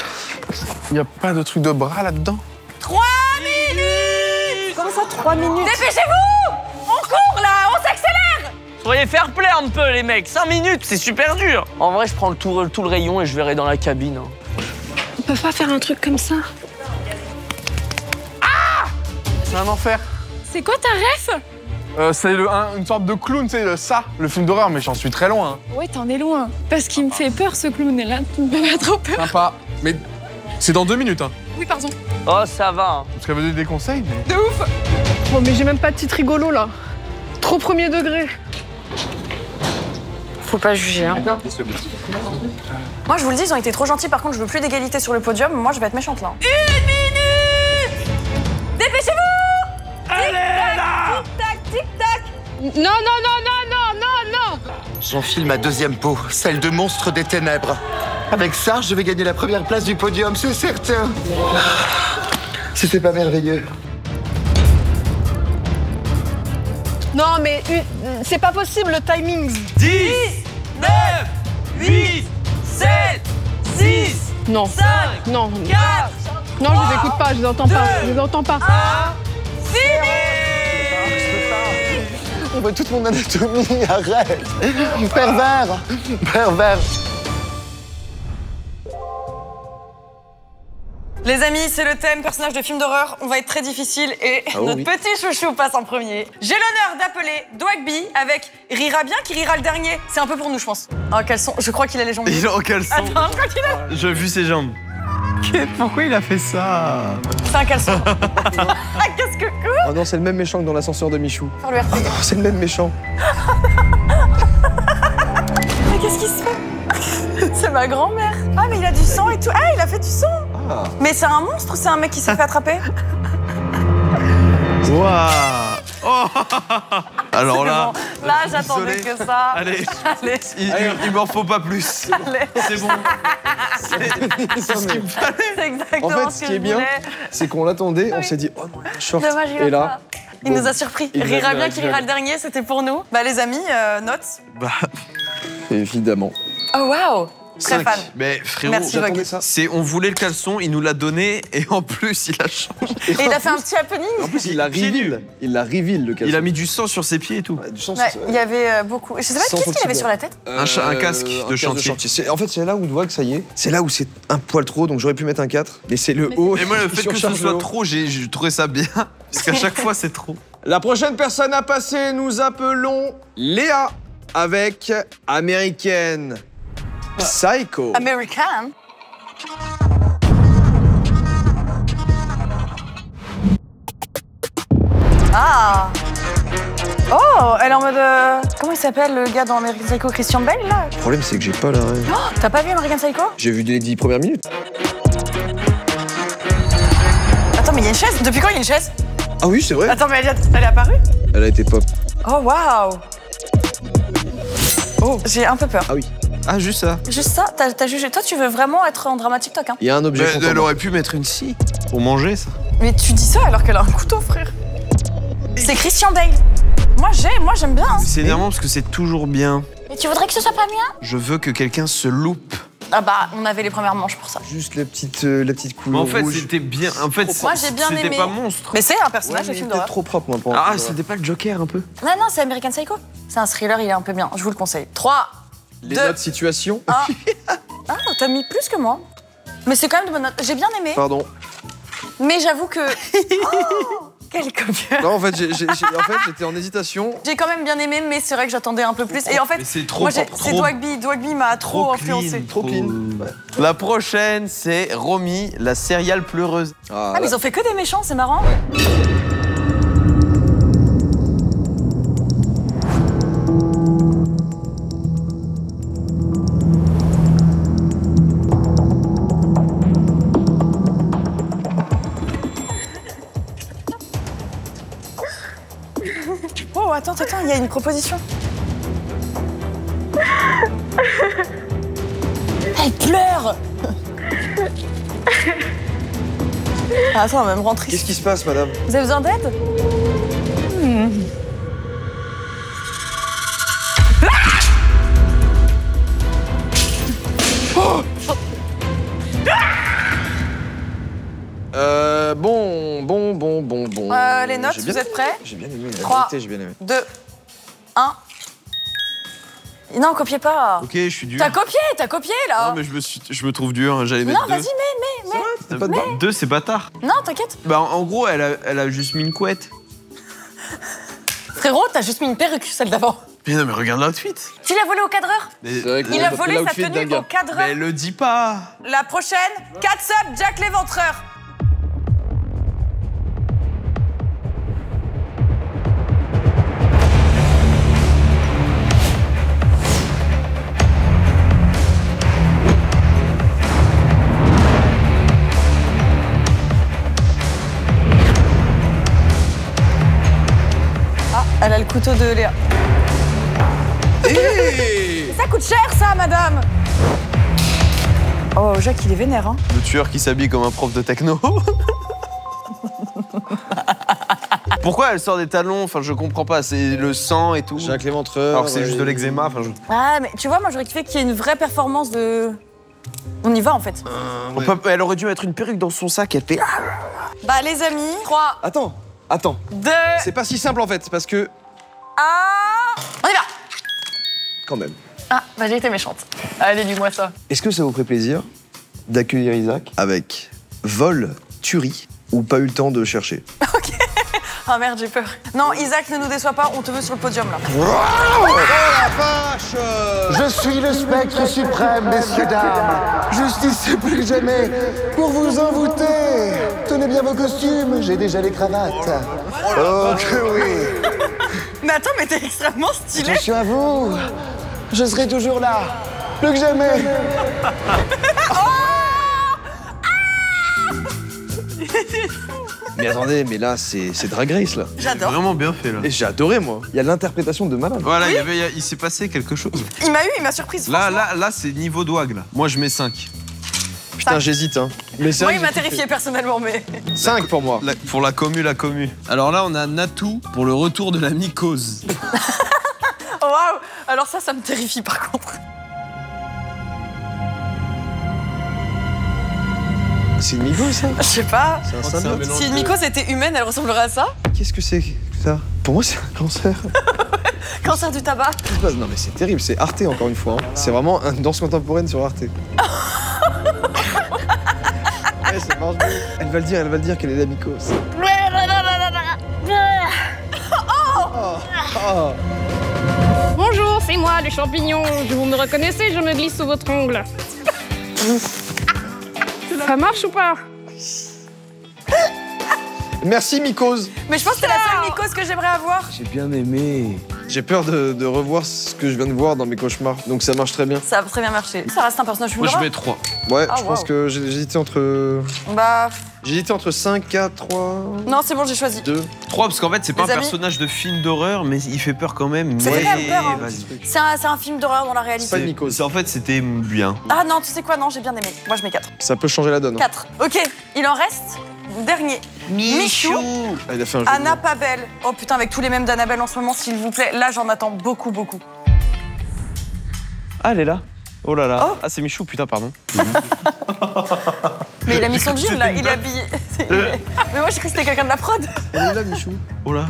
Il y a pas de truc de bras là-dedans? 3 minutes! Comment ça, 3 minutes? Dépêchez-vous! On court là, on s'accélère! Soyez fair play un peu, les mecs. 5 minutes, c'est super dur. En vrai, je prends tout le rayon et je verrai dans la cabine. Hein. On peut pas faire un truc comme ça? C'est un enfer. C'est quoi ta ref? C'est une sorte de clown, tu sais, le film d'horreur, mais j'en suis très loin. Hein. Ouais, t'en es loin. Parce qu'il me fait peur, ce clown. Et là, tu me fais pas trop peur. Sympa. Mais c'est dans 2 minutes, hein. Oui, pardon. Oh, ça va. Hein. Parce qu'elle veut donner des conseils, mais... De ouf. Oh, mais j'ai même pas de titre rigolo là. Trop premier degré. Faut pas juger, hein. Moi, je vous le dis, ils ont été trop gentils. Par contre, je veux plus d'égalité sur le podium. Moi, je vais être méchante là. 1 minute! Dépêchez-vous! Allez là! Tic-tac, tic-tac! Non, non, non, non, non, non, non. J'enfile ma deuxième peau, celle de monstre des ténèbres. Avec ça, je vais gagner la première place du podium, c'est certain. C'était pas merveilleux. Non, mais c'est pas possible le timing. 10, 9, 8, 7, 6, Non. 5, Non. 4, Non, je les écoute pas, je les entends pas. Je les entends pas. 6 On voit toute mon anatomie, arrête. Pervers, pervers. Les amis, c'est le thème personnage de film d'horreur. On va être très difficile et notre oui. petit chouchou passe en premier. J'ai l'honneur d'appeler Dwagby avec Rira bien qui rira le dernier. C'est un peu pour nous, je pense. Oh, quelles sont... Je crois qu'il a les jambes. Il est en caleçon. Attends, je crois qu'il a... J'ai vu ses jambes. Pourquoi il a fait ça? C'est un caleçon. Ah, qu'est-ce que... Oh non, c'est le même méchant que dans l'ascenseur de Michou. Faire le RT. Oh, c'est le même méchant. Mais qu'est-ce qui se fait? C'est ma grand-mère. Ah, mais il a du sang et tout. Ah, il a fait du sang. Ah. Mais c'est un monstre ou c'est un mec qui s'est fait attraper? Waouh. Oh. Alors là... Bon. Là, j'attendais désolé. que ça. Allez, Allez. il m'en faut pas plus. Allez. C'est bon. C'est ce qu'il me fallait. C'est exactement En fait, ce ce que qui je est bien, voulais. c'est qu'on l'attendait, on s'est dit, oh non, il y a un short. Dommage, il Et a là, pas. Il bon, nous a surpris. il Rira va- bien il qui va- rira le dernier, c'était pour nous. Bah les amis, notes. Bah, évidemment. Oh waouh. Très fan. Mais frérot, Merci, Vogue. on voulait le caleçon, il nous l'a donné et en plus il a changé. Et il a fait un petit happening. En plus, il l'a reveal. Il l'a reveal, le caleçon. Il a mis du sang sur ses pieds et tout. Du sang, Ouais, il y avait beaucoup. Je sais pas qu'est-ce qu'il avait sur la tête. Un casque de chantier. En fait, c'est là où on voit que ça y est. C'est là où c'est un poil trop, donc j'aurais pu mettre un 4. Mais c'est le haut. Et moi, le fait que ce surcharge le soit haut. trop, j'ai trouvé ça bien. Parce qu'à chaque fois, c'est trop. La prochaine personne à passer, nous appelons Léa avec Américaine Psycho. American. Ah. Oh, elle est en mode. Comment il s'appelle le gars dans American Psycho, Christian Bale là? Le problème, c'est que j'ai pas la rêve. Oh, t'as pas vu American Psycho? J'ai vu les 10 premières minutes. Attends, mais il y a une chaise. Depuis quand il y a une chaise? Ah oui, c'est vrai. Attends, mais elle est apparue? Elle a été pop. Oh waouh. Oh, j'ai un peu peur. Ah oui. Ah, juste ça. Juste ça, t'as jugé. Toi, tu veux vraiment être en drama TikTok, hein? Il y a un objet. Mais elle aurait pu mettre une scie pour manger ça. Mais tu dis ça alors qu'elle a un couteau, frère. C'est Christian Bale. Moi, j'aime bien. Hein. C'est énervant parce que c'est toujours bien. Mais tu voudrais que ce soit pas bien? Je veux que quelqu'un se loupe. Ah bah, on avait les premières manches pour ça. Juste la petite couleur En fait, rouge. c'était bien. En fait, moi, j'ai bien aimé. c'était pas monstre. Mais c'est un personnage de film d'horreur. trop propre, moi, pour Ah, c'était pas le Joker un peu? Non, c'est American Psycho. C'est un thriller, il est un peu bien. Je vous le conseille. 3, Les 2, notes situation. 1. Ah, t'as mis plus que moi. Mais c'est quand même de bonnes notes. J'ai bien aimé. Pardon. Mais j'avoue que. Oh, quel copieur. Non, en fait, j'étais en hésitation. J'ai quand même bien aimé, mais c'est vrai que j'attendais un peu plus. Et en fait, Mais c'est trop moi, propre, c'est trop- Dwagby. Dwagby m'a trop influencé. Trop clean. La prochaine, c'est Romy, la serial pleureuse. Ah, mais ils ont fait que des méchants, c'est marrant. Oh, attends, il y a une proposition. Elle pleure. Ah, attends, on va même rentrer. Qu'est-ce qui se passe, madame? Vous avez besoin d'aide? Bon. Les notes, vous êtes prêts? J'ai bien aimé. La 3, vérité, j'ai bien aimé. 2, 1. Non, copiez pas. Ok, je suis dur. T'as copié là. Non, mais je me trouve dur, j'allais mettre Non, 2. vas-y, mais. 2, c'est bâtard. Non, t'inquiète. Bah, en gros, elle a juste mis une couette. Frérot, t'as juste mis une perruque, celle d'avant. Mais non, mais regarde l'outfit. Tu l'as volé au cadreur? Il a volé sa tenue au cadreur. Mais le dis pas. La prochaine, 4 subs, Jack l'éventreur. Ah, elle a le couteau de Léa. Ça coûte cher, ça, madame. Oh, Jacques, il est vénère, hein. Le tueur qui s'habille comme un prof de techno. Pourquoi elle sort des talons? Enfin, je comprends pas. C'est le sang et tout. Jacques l'éventreur. Alors que c'est juste de l'eczéma. Enfin, Ah, mais tu vois, moi, j'aurais kiffé qu'il y ait une vraie performance de... On y va, en fait. Elle aurait dû mettre une perruque dans son sac. Elle fait... Bah, les amis, 3, Attends. 2... C'est pas si simple, en fait, parce que... Ah, on y va. Quand même. Ah, bah j'ai été méchante. Allez, dis-moi ça. Est-ce que ça vous ferait plaisir d'accueillir Isaac avec vol, tuerie ou pas eu le temps de chercher? Ah merde, j'ai peur. Non, Isaac, ne nous déçois pas, on te veut sur le podium, là. Oh la vache! Je suis le spectre suprême, messieurs, dames. Justice plus que jamais pour vous envoûter. Tenez bien vos costumes, j'ai déjà les cravates. Oh que oui! Mais attends, mais t'es extrêmement stylé. Attention à vous, je serai toujours là, plus que jamais. Mais attendez, mais là, c'est Drag Race, là. J'adore. Vraiment bien fait, là. Et j'ai adoré, moi. Il y a l'interprétation de malade. Voilà, il s'est passé quelque chose. Il m'a surprise. Là, c'est niveau douag, là. Moi, je mets 5. Putain, j'hésite, hein. Mais c'est Moi, vrai il que m'a j'ai kiffé. terrifié personnellement, mais... 5 pour moi. Pour la commu. Alors là, on a Natou pour le retour de la mycose. Oh waouh. Alors ça me terrifie par contre. C'est une mycose, ça? Je sais pas. C'est un symbiote. Si une mycose était humaine, elle ressemblerait à ça. Qu'est-ce que c'est, ça? Pour moi, c'est un cancer. Cancer du tabac. Non, mais c'est terrible, c'est Arte, encore une fois. Hein. C'est vraiment une danse contemporaine sur Arte. Ouais, ça marche bien. Elle va le dire qu'elle est la mycose. Bonjour, c'est moi, le champignon. Vous me reconnaissez, je me glisse sous votre ongle. Ça marche ou pas? Merci, mycose. Mais je pense que c'est la seule mycose que j'aimerais avoir. J'ai bien aimé. J'ai peur de revoir ce que je viens de voir dans mes cauchemars, donc ça marche très bien. Ça a très bien marché. Ça reste un personnage Moi, vulnérable. je mets 3. Ouais, Ah, je pense wow. que j'hésitais entre... Bah... J'hésitais entre 5, 4, 3... Non, c'est bon, j'ai choisi. 2. 3 parce qu'en fait, c'est pas un Les amis. personnage de film d'horreur, mais il fait peur quand même. Ça fait quand même peur, hein. Vas-y. C'est un film d'horreur dans la réalité. En fait, c'était bien. Ah non, tu sais quoi? Non, j'ai bien aimé. Moi, je mets 4. Ça peut changer la donne. 4. Ok, il en reste. Dernier. Michou. Ah, il a fait un jeu de Anna mots. Pabel. Oh putain, avec tous les mèmes d'Annabelle en ce moment, s'il vous plaît. Là, j'en attends beaucoup, beaucoup. Ah, elle est là. Oh là là. Oh. Ah, c'est Michou, putain, pardon. Mais il a mis son jean là, il est habillé. Mais moi, je crois que c'était quelqu'un de la prod. Elle est là, Michou. Oh là.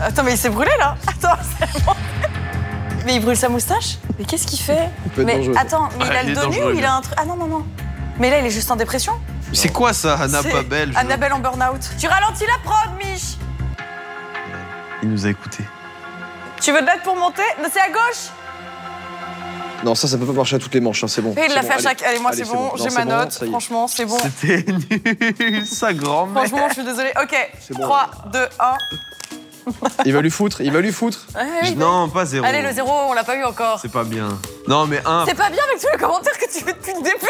Attends, mais il s'est brûlé là. Attends, c'est bon. Mais il brûle sa moustache. Mais qu'est-ce qu'il fait? peut être Mais dangereux. attends, mais il a Il le est dos nu dangereux, ou il a un truc? Ah non, non, non. Mais là, il est juste en dépression. C'est quoi ça, Anna C'est Pabel? Annabelle en burn-out. Tu ralentis la prod, Mich. Il nous a écoutés. Tu veux de l'aide pour monter? Non, c'est à gauche. Non, ça peut pas marcher à toutes les manches, hein, c'est bon. Et il C'est l'a bon, fait à chaque. Allez, moi, c'est bon, Non, j'ai c'est ma bon, note. ça y est. Franchement, c'est bon. C'était nul, sa grand-mère. Franchement, je suis désolée. Ok, bon. 3, 2, 1. Il va lui foutre, il va lui foutre. Non, pas 0. Allez, le 0, on l'a pas eu encore. C'est pas bien. Non, mais 1. C'est pas bien avec tous les commentaires que tu fais depuis le début.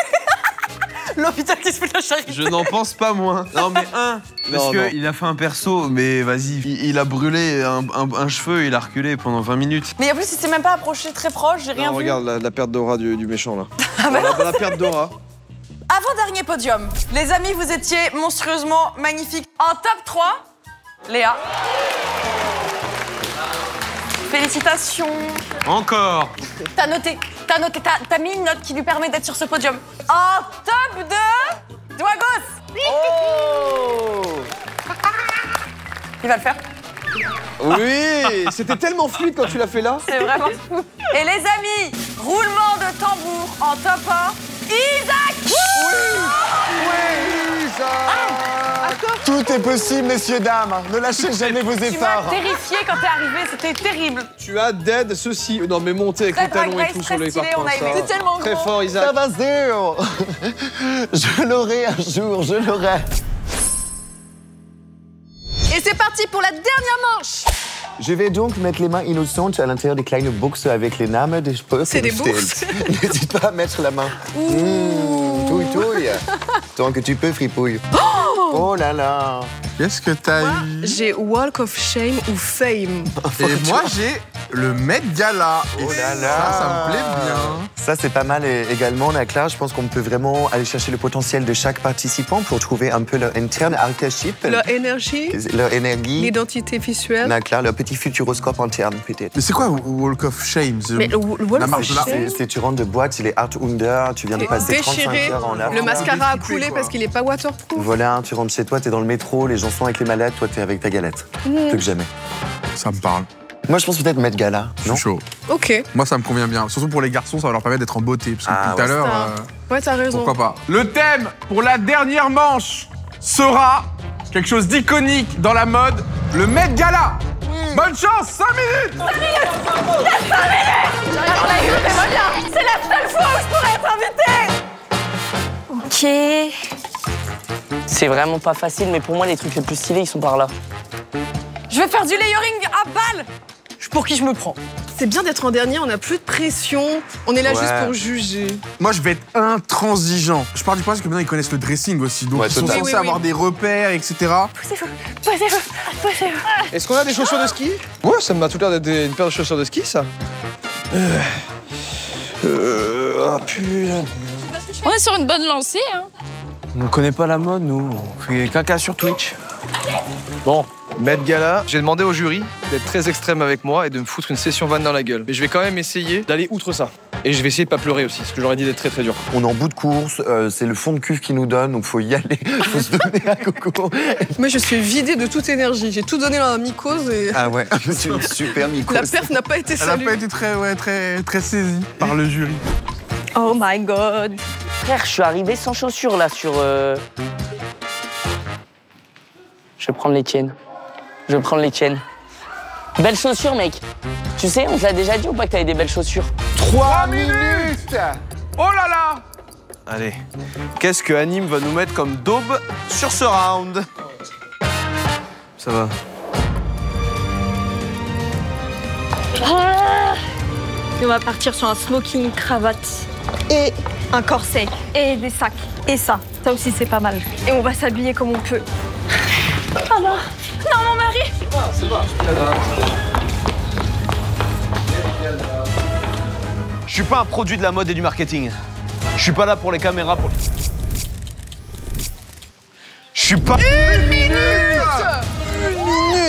L'hôpital qui se fout de la charité. Je n'en pense pas moins. Non, mais 1. Parce Non, non. qu'il a fait un perso, mais vas-y. Il a brûlé un cheveu, il a reculé pendant 20 minutes. Mais en plus, il s'est même pas approché très proche, j'ai rien Non, vu. regarde la perte d'aura du méchant, là. Ah, bah non, La perte d'aura. avant-dernier podium. Les amis, vous étiez monstrueusement magnifiques. En top 3, Léa. Félicitations. Encore. T'as t'as mis une note qui lui permet d'être sur ce podium. En top 2, Douagos. Oh Il va le faire. Oui, c'était tellement fluide quand tu l'as fait là. C'est vraiment fou. Et les amis, roulement de tambour en top 1, Isaac. Oui, Isaac. Tout est possible, messieurs, dames. Ne lâchez jamais vos Tu m'as efforts. terrifié quand t'es arrivé, c'était terrible. Tu as dead ceci. Non, mais monter avec Très les talons Drag et tout Race, sur très les stylé, parpaings. on a aimé. ça. C'est tellement Très gros. fort, Isaac. Ça va se dire. Je l'aurai un jour, je l'aurai. Et c'est parti pour la dernière manche. Je vais donc mettre les mains innocentes à l'intérieur des kleine Buchse avec les Namen des Sprüche. C'est des bourses. N'hésite pas à mettre la main. Touille, touille. Tant que tu peux, fripouille. Oh là là. Qu'est-ce que t'as eu? J'ai Walk of Shame ou Fame. Et moi, j'ai le Met Gala. Et Oh là là. ça me plaît bien. Ça, c'est pas mal également, Nakla. Je pense qu'on peut vraiment aller chercher le potentiel de chaque participant pour trouver un peu leur interne archétype, Leur énergie, leur énergie. l'identité visuelle. Nakla, leur petit futuroscope interne, peut-être. Mais c'est quoi Walk of Shame? Mais le Walk La of marche de la Shame, C'est tu rentres de boîte, il est Art Under, tu viens de passer 35 déchiré, heures en avant. le mascara a découpé, coulé quoi. parce qu'il est pas waterproof. Voilà, tu rentres chez toi, t'es dans le métro, les gens sont avec les malades, toi t'es avec ta galette. Plus que jamais. Ça me parle. Moi je pense peut-être Met Gala, Je non? suis chaud. Ok. Moi, ça me convient bien. Surtout pour les garçons, ça va leur permettre d'être en beauté. Parce que Ah, tout à ouais, l'heure, Ouais, t'as raison. pourquoi pas. Le thème pour la dernière manche sera quelque chose d'iconique dans la mode, le Met Gala. Bonne chance, 5 minutes. C'est la seule fois où je pourrais être invitée. Ok. C'est vraiment pas facile, mais pour moi, les trucs les plus stylés, ils sont par là. Je vais faire du layering à balle. Pour qui je me prends? C'est bien d'être en dernier, on n'a plus de pression, on est là Ouais. juste pour juger. Moi, je vais être intransigeant. Je pars du principe que maintenant, ils connaissent le dressing aussi. Donc, Ouais, ils sont total. censés Oui, oui, avoir oui. des repères, etc. Est-ce qu'on a des chaussures de ski? Ouais, ça m'a tout l'air d'être une paire de chaussures de ski, ça. Ah putain. On est sur une bonne lancée, hein. On connaît pas la mode, nous. On fait caca sur Twitch. Bon, Met Gala, j'ai demandé au jury d'être très extrême avec moi et de me foutre une session vanne dans la gueule. Mais je vais quand même essayer d'aller outre ça. Et je vais essayer de pas pleurer aussi, parce que j'aurais dit d'être très très dur. On est en bout de course, c'est le fond de cuve qui nous donne, donc faut y aller, faut se donner à Coco. Moi, je suis vidée de toute énergie. J'ai tout donné dans la mycose et... Ah ouais, c'est une super mycose. La perf n'a pas été Elle a saluée. pas été très saisie par le jury. Oh my god. Frère, je suis arrivé sans chaussures là sur. Je vais prendre les tiennes. Je vais prendre les tiennes. Belles chaussures, mec. Tu sais, on te l'a déjà dit ou pas que t'avais des belles chaussures? 3 minutes. Oh là là! Allez, qu'est-ce que Anime va nous mettre comme daube sur ce round? Ça va. Ah, et on va partir sur un smoking, cravate et un corset et des sacs. Et ça aussi c'est pas mal. Et on va s'habiller comme on peut. Ah non, non mon mari. C'est bon. Je suis pas un produit de la mode et du marketing. Je suis pas là pour les caméras. Je suis pas... Une minute.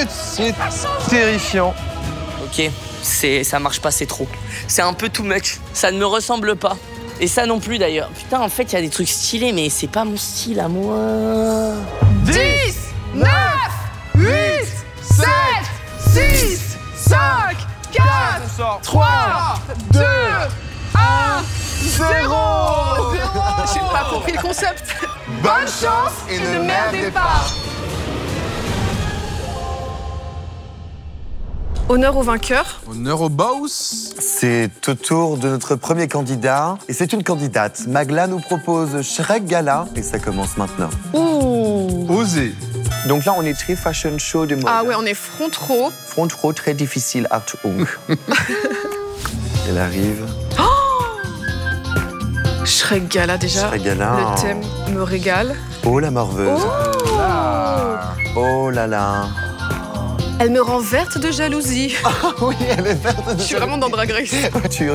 C'est terrifiant. Ok, ça marche pas, c'est trop. C'est un peu too much. Ça ne me ressemble pas. Et ça non plus d'ailleurs. Putain, en fait, il y a des trucs stylés, mais c'est pas mon style à moi. 10, 9, 8, 7, 6, 5, 4, 3, 2, 1, 0. J'ai pas compris le concept. Bonne chance et ne merdez pas. Honneur au vainqueur. Honneur au boss. C'est au tour de notre premier candidat. Et c'est une candidate. Magla nous propose Shrek Gala. Et ça commence maintenant. Ouh. Osé. Donc là, on est très fashion show de mode. Ah ouais, on est front row. Front row très difficile à tout. Elle arrive. Shrek Gala déjà. Shrek Gala. Le thème me régale. Oh la morveuse. Oh là là. Elle me rend verte de jalousie. Oui, elle est verte de jalousie. Je suis vraiment dans Drag Race. Tu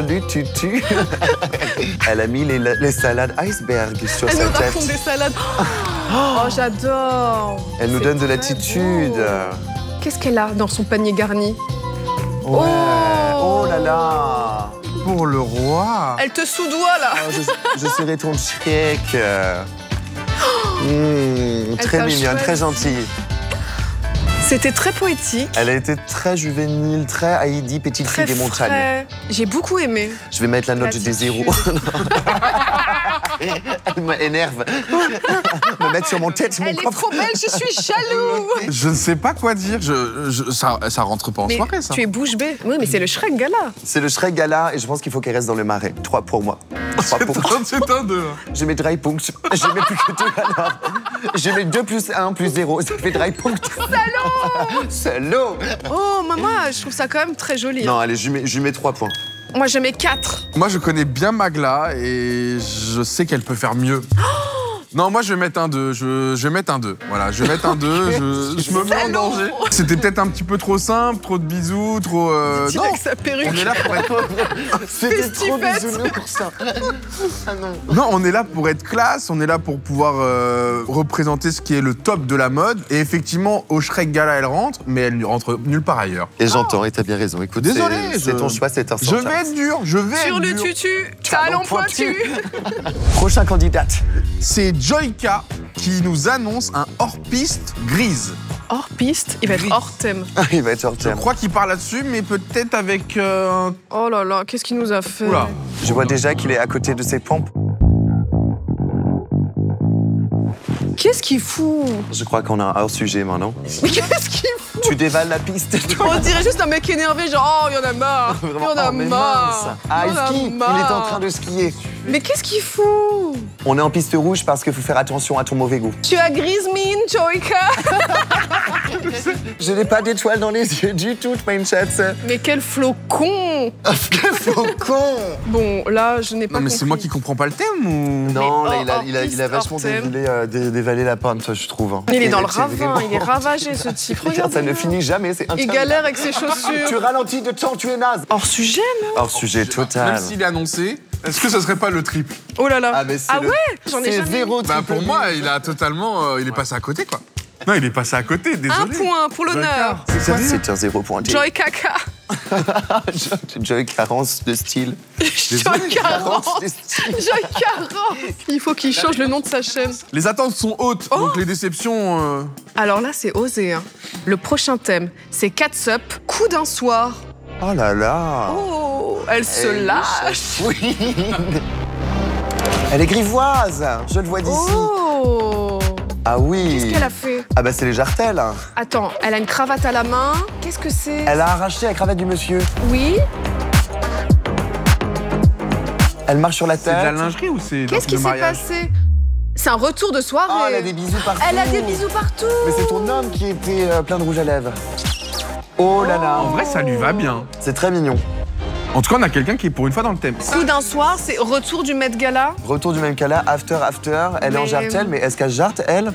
Elle a mis les salades iceberg sur Elle sa nous tête. raconte des salades. Oh, j'adore. Elle nous donne de l'attitude. Qu'est-ce qu'elle a dans son panier garni? Ouais. Oh là là. Pour le roi. Elle te soudoie là. Oh, je serai ton Shrek. Très t'a mignonne, choisi. très gentille. C'était très poétique. Elle a été très juvénile, très Heidi, petite fille des montagnes. Frais. J'ai beaucoup aimé. Je vais mettre la note des zéros. Elle m'énerve. Me mettre sur mon tête, mon Elle est propre... trop belle, je suis jaloux. Je ne sais pas quoi dire. Ça rentre pas en Mais soirée, ça. tu es bouche bée. Oui, mais c'est le Shrek Gala. C'est le Shrek Gala et je pense qu'il faut qu'elle reste dans le marais. 3 pour moi. 3 pour moi. C'est un 2. Je mets dry punct. Je mets plus que 2 alors. Je mets 2 plus 1 plus 0. Ça fait dry punct. Salaud. Oh, maman, je trouve ça quand même très joli. Non, allez, je lui mets 3 points. Moi, je mets 4. Moi, je connais bien Magla et je sais qu'elle peut faire mieux. Non, moi, je vais mettre un 2. Je vais mettre un 2. Voilà, je vais mettre un 2. Je me mets en danger. C'était peut-être un petit peu trop simple, trop de bisous, trop... Dit-il avec sa perruque. On est là pour être... C'était trop bisounours, ça. Ah non. Non, on est là pour être classe, on est là pour pouvoir représenter ce qui est le top de la mode. Et effectivement, au Shrek Gala, elle rentre, mais elle ne rentre nulle part ailleurs. Et j'entends, et t'as bien raison. Écoute, Désolé, c'est ton choix, c'est un Je vais être dur, je vais Sur être le dur. tutu, talon pointu. Prochain candidate. C'est Joyka qui nous annonce un hors-piste grise. Hors piste, il va être hors thème. Il va être hors Je thème. crois qu'il parle là-dessus, mais peut-être avec un... Oh là là, qu'est-ce qu'il nous a fait? Oula. Je vois déjà qu'il est à côté de ses pompes. Qu'est-ce qu'il fout? Je crois qu'on a un hors-sujet maintenant. Mais qu'est-ce qu'il fout? Tu dévales la piste. On dirait juste un mec énervé, genre, oh, il y en a marre. Il y en a Oh, mais marre. mince. Ah, Il y il en a skie. Il marre. est en train de skier. Mais qu'est-ce qu'il fout? On est en piste rouge parce qu'il faut faire attention à ton mauvais goût. Tu as grise mine, Joyka. Je n'ai pas d'étoiles dans les yeux du tout, Princess. Mais quel flocon. Quel flocon. Bon, là, je n'ai pas Non, mais compris. c'est moi qui comprends pas le thème ou... Non, Mais là, hors il a piste, vachement hors thème. dévalé la pente, je trouve. hein. Il est dans le C'est ravin, vraiment- il est ravagé, ce type. Regarde. Ça ne finit jamais, c'est Il interminable. galère avec ses Tu chaussures. ralentis de temps, tu es naze. Hors sujet, non? Hors sujet total. Même s'il est annoncé, est-ce que ça serait pas le triple? Oh là là. Ah, mais c'est Ah le- ouais? J'en ai C'est jamais. zéro Bah triple pour moi, B. il a totalement... il est passé à côté, quoi. Non, il est passé à côté, désolé. Un point pour l'honneur. C'est quoi ça? C'est un 0 pointé. Joy Caca. Joy carence de style. Joy Carence. Joy Carence. Il faut qu'il change le nom de sa chaîne. Les attentes sont hautes, donc les déceptions... Alors là, c'est osé. Hein. Le prochain thème, c'est Catsup, coup d'un soir. Oh là là. Oh, elle se lâche. Oui. Elle est grivoise, je le vois d'ici. Oh. Ah oui. Qu'est-ce qu'elle a fait? Ah bah c'est les jartelles. Attends, elle a une cravate à la main. Qu'est-ce que c'est? Elle a arraché la cravate du monsieur. Oui. Elle marche sur la tête. C'est de la lingerie ou c'est Qu'est-ce qui s'est passé? C'est un retour de soirée. Oh, elle a des bisous partout. Elle a des bisous partout. Mais c'est ton homme qui était plein de rouge à lèvres. Oh là là. En vrai, ça lui va bien. C'est très mignon. En tout cas, on a quelqu'un qui est pour une fois dans le thème. Coup d'un soir, c'est retour du Met Gala. Retour du même cas là, after. Elle est en jartelle, mais est-ce qu'elle jarte, elle?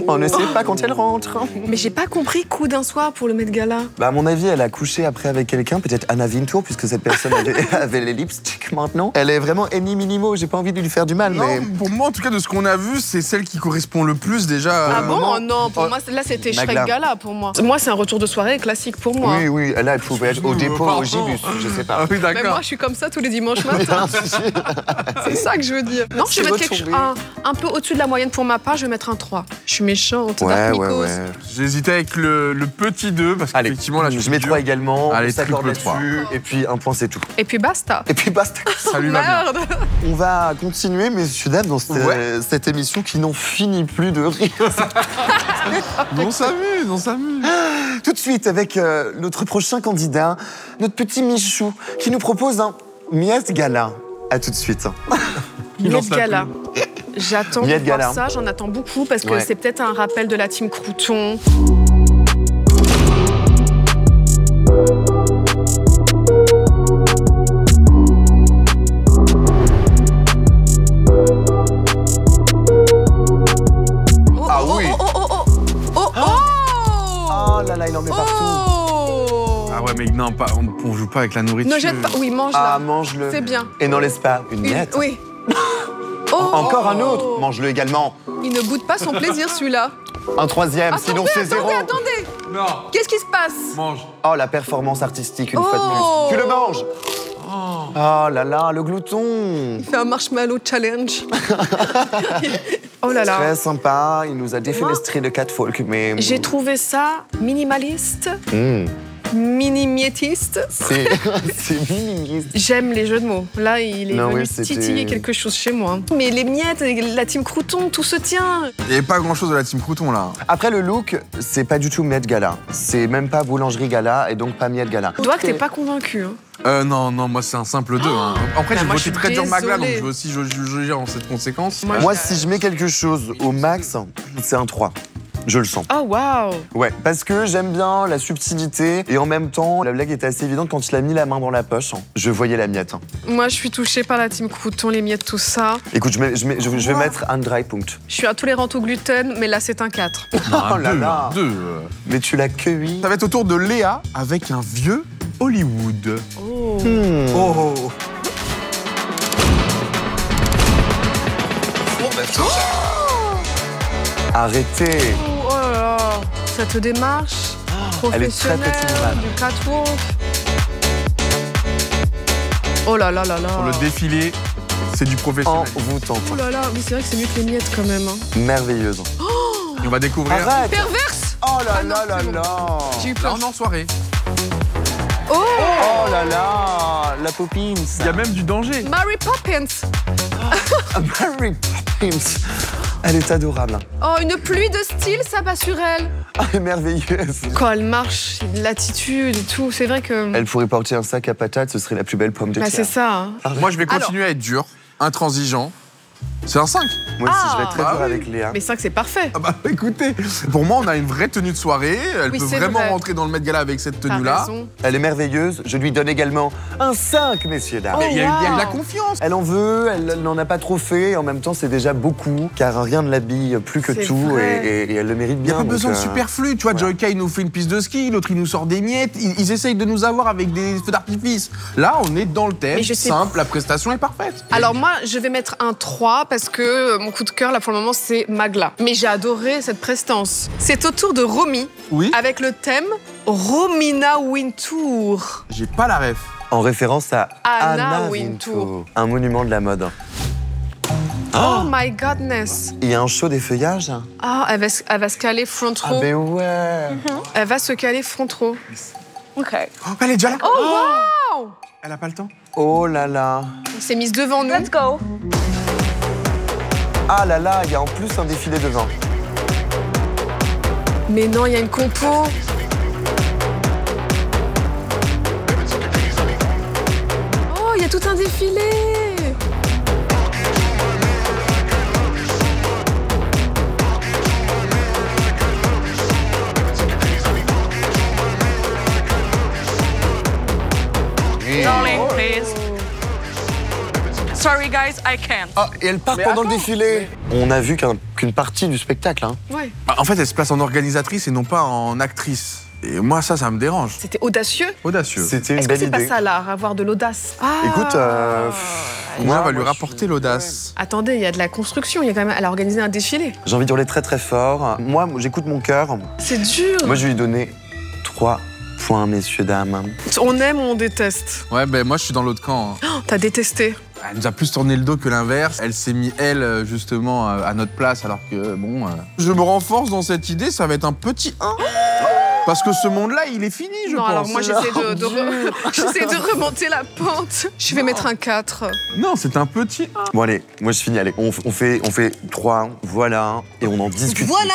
On ne sait pas quand elle rentre. Mais j'ai pas compris coup d'un soir pour le Met Gala. Bah à mon avis, elle a couché après avec quelqu'un, peut-être Anna Wintour, puisque cette personne avait les lipsticks maintenant. Elle est vraiment Eni Minimo, j'ai pas envie de lui faire du mal, Non, mais... pour moi, en tout cas, de ce qu'on a vu, c'est celle qui correspond le plus déjà. Ah bon? Non, pour moi, là, c'était Shrek Magla. Gala pour moi. Moi, c'est un retour de soirée classique pour moi. Oui, oui, là, elle pouvait être au dépôt, au gibus, je sais pas. Ah oui, Mais d'accord. moi, je suis comme ça tous les dimanches matins. C'est ça que je veux dire. Non, je vais mettre un peu au-dessus de la moyenne pour ma part, je vais mettre un 3. Je suis méchante, Dark Mikos. J'hésitais avec le petit 2, parce qu'effectivement, là, je mets 3 également, Allez, on s'accorde triple 3. là-dessus, et puis un point, c'est tout. Et puis basta. Et puis basta. Ça lui va bien. Merde. On va continuer, messieurs, dames, dans cette émission qui n'en finit plus de rire. On s'amuse, on s'amuse. Tout de suite avec notre prochain candidat, notre petit Michou, qui nous propose un Miet Gala. À tout de suite. Miet Gala. J'attends de Miet voir Gala. ça, j'en attends beaucoup parce que Ouais. c'est peut-être un rappel de la team Crouton. Ah oui. Oh là là, il en met partout. Ah ouais, mais non, pas, on joue pas avec la nourriture. Ne jette pas. Oui, mange-la. Ah, mange-le. C'est bien. Et n'en laisse pas une miette. Oui. Encore un autre. Mange-le également. Il ne boude pas son plaisir, celui-là. Un troisième, sinon c'est zéro. Attendez. Non. Qu'est-ce qui se passe? Mange. Oh, la performance artistique, une fois de plus. Tu le manges. Oh là là, le glouton. Il fait un marshmallow challenge. Oh là là. Très sympa, il nous a défenestré de catfolk, mais... J'ai trouvé ça minimaliste, Mmh. mini-miétiste. C'est mini. J'aime les jeux de mots. Là, il est Non, venu oui, c'était- titiller quelque chose chez moi. Mais les miettes, la team Crouton, tout se tient. Il n'y avait pas grand-chose de la team Crouton, là. Après, le look, c'est pas du tout Met Gala. C'est même pas boulangerie gala et donc pas Miet Gala. Toi, que t'es pas convaincu. Hein. Non, moi c'est un simple 2. Hein. Après, Bah, j'ai moi, voté je suis très dur Magla, donc désolée. je veux aussi juger en cette conséquence. Moi, si je mets quelque chose au max, c'est un 3. Je le sens. Oh, waouh. Ouais, parce que j'aime bien la subtilité et en même temps, la blague était assez évidente quand il a mis la main dans la poche. Je voyais la miette. Moi, je suis touchée par la team Crouton, les miettes, tout ça. Écoute, je vais mettre un dry point. Je suis intolérante au gluten, mais là, c'est un 4. Oh là là. 2. Mais tu l'as cueilli. Ça va être au tour de Léa avec un vieux Hollywood. Oh. Oh. Arrêtez. Oh là là. Cette démarche Elle est très professionnelle, petite. du catwalk. Oh là là là là. Pour le défilé, c'est du professionnel. Envoûtante. Oh là là, oui, c'est vrai que c'est mieux que les miettes quand même. Hein. Merveilleuse. Et on va découvrir. Arrête. Perverse. Oh là Ah non, là là c'est bon. là. J'ai eu Là, peur. on est en soirée. Oh, Oh là là. La Poppins. Il y a même du danger. Mary Poppins. Mary Poppins. Elle est adorable. Oh, une pluie de style s'abat sur elle. Elle est merveilleuse. Quand elle marche, l'attitude et tout, c'est vrai que... Elle pourrait porter un sac à patates, ce serait la plus belle pomme de Bah, terre. c'est ça. Hein. Moi, je vais continuer à être dur, intransigeant. C'est un 5. Moi aussi, je vais être très Ah dur oui. avec Léa. Mais 5, c'est parfait. Ah bah écoutez, pour moi, on a une vraie tenue de soirée. Elle Oui, peut c'est vraiment vrai. rentrer dans le Met Gala avec cette T'as tenue-là. raison. Elle est merveilleuse. Je lui donne également un 5, messieurs, dames. Oh, Il y a de la wow. confiance. Elle en veut, elle n'en a pas trop fait, et en même temps, c'est déjà beaucoup, car rien ne l'habille plus que C'est tout, vrai. et elle le mérite Il n'y a bien. pas donc, besoin de superflu. Tu vois, voilà. Joy K, il nous fait une piste de ski, l'autre, il nous sort des miettes. Ils essayent de nous avoir avec des feux d'artifice. Là, on est dans le thème, Mais je sais- simple, la prestation est parfaite. Alors moi, je vais mettre un 3 parce que mon coup de cœur, là, pour le moment, c'est Magla. Mais j'ai adoré cette prestance. C'est au tour de Romy, Oui. avec le thème Romina Wintour. J'ai pas la ref. En référence à Anna Wintour, un monument de la mode. Oh my godness. Il y a un show des feuillages. Ah, elle va se caler front row. Ah, mais ouais. Elle va se caler front row. Ok. Oh, elle est déjà là. Oh, wow. Elle a pas le temps. Oh là là. Elle s'est mise devant nous. Let's go. Ah là là, il y a en plus un défilé devant. Mais non, il y a une compo. Oh, il y a tout un défilé. Darling, please. Sorry guys, I can't. Ah, et elle part pendant le défilé. On a vu qu'une partie du spectacle. Hein. Ouais. En fait, elle se place en organisatrice et non pas en actrice. Et moi, ça me dérange. C'était audacieux. Audacieux. C'était une Est-ce que belle c'est pas idée. ça l'art, avoir de l'audace? Écoute, Moi, on va lui rapporter l'audace. Attendez, il y a de la construction. Il y a quand même. Elle a organisé un défilé. j'ai envie de hurler très très fort. Moi, j'écoute mon cœur. C'est dur. Moi, je vais lui donner 3 points, messieurs, dames. On aime ou on déteste? Ouais, ben moi, je suis dans l'autre camp. Hein. Oh, t'as détesté. Elle nous a plus tourné le dos que l'inverse. Elle s'est mis, elle, justement, à notre place, alors que, bon... Je me renforce dans cette idée, ça va être un petit 1. Parce que ce monde-là, il est fini, je non, pense. alors moi, j'essaie de remonter la pente. Je vais mettre un 4. Non, c'est un petit 1. Bon, allez, moi, je finis. Allez, on fait 3, voilà, et on en discute. Voilà,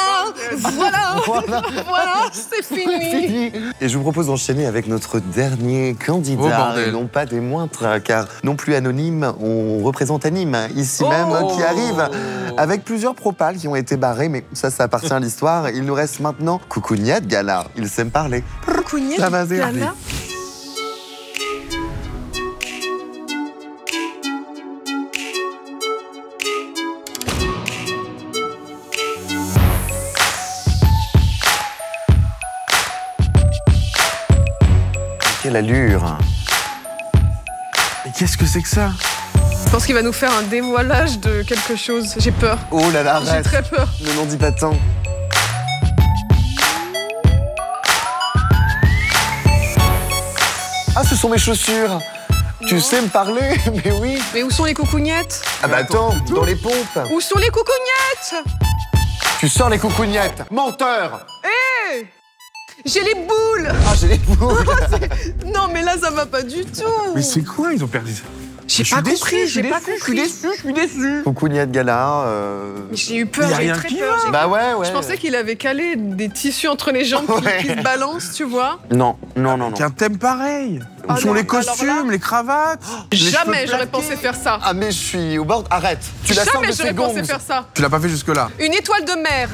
c'est fini. Et je vous propose d'enchaîner avec notre dernier candidat, Oh, bordel. et non pas des moindres, car non plus anonyme, on représente Anime, ici même, qui arrive avec plusieurs propals qui ont été barrés, mais ça appartient à l'histoire. Il nous reste maintenant Coucougnet Gala. Il sait me parler. Coucougnet Ça va, Zélie. Gala. Quelle allure. Mais qu'est-ce que c'est que ça? Je pense qu'il va nous faire un dévoilage de quelque chose. J'ai peur. Oh là là, J'ai arrête. très peur. Ne m'en dis pas tant. Ah, ce sont mes chaussures. Tu sais me parler, mais oui. Mais où sont les coucougnettes? Ah bah attends, dans les pompes. Où sont les coucougnettes? Tu sors les coucougnettes. Menteur. Hé, j'ai les boules. Ah, j'ai les boules. Non, mais là, ça va pas du tout. Mais c'est quoi? Ils ont perdu ça. J'ai pas compris, j'ai pas compris. Je suis déçu. Coucougnet Gala. J'ai eu peur, Y a j'ai rien très qui peur. va. Bah ouais. Je pensais qu'il avait calé des tissus entre les jambes qui se balancent, tu vois. Non. Qu'un thème pareil. Où Ah sont non, les alors costumes, là- les cravates? les Jamais cheveux j'aurais plaqués. pensé faire ça. Ah mais je suis au bord. Arrête. Tu la sors de Jamais ses j'aurais pensé gongs. faire ça. Tu l'as pas fait jusque-là. Une étoile de mer.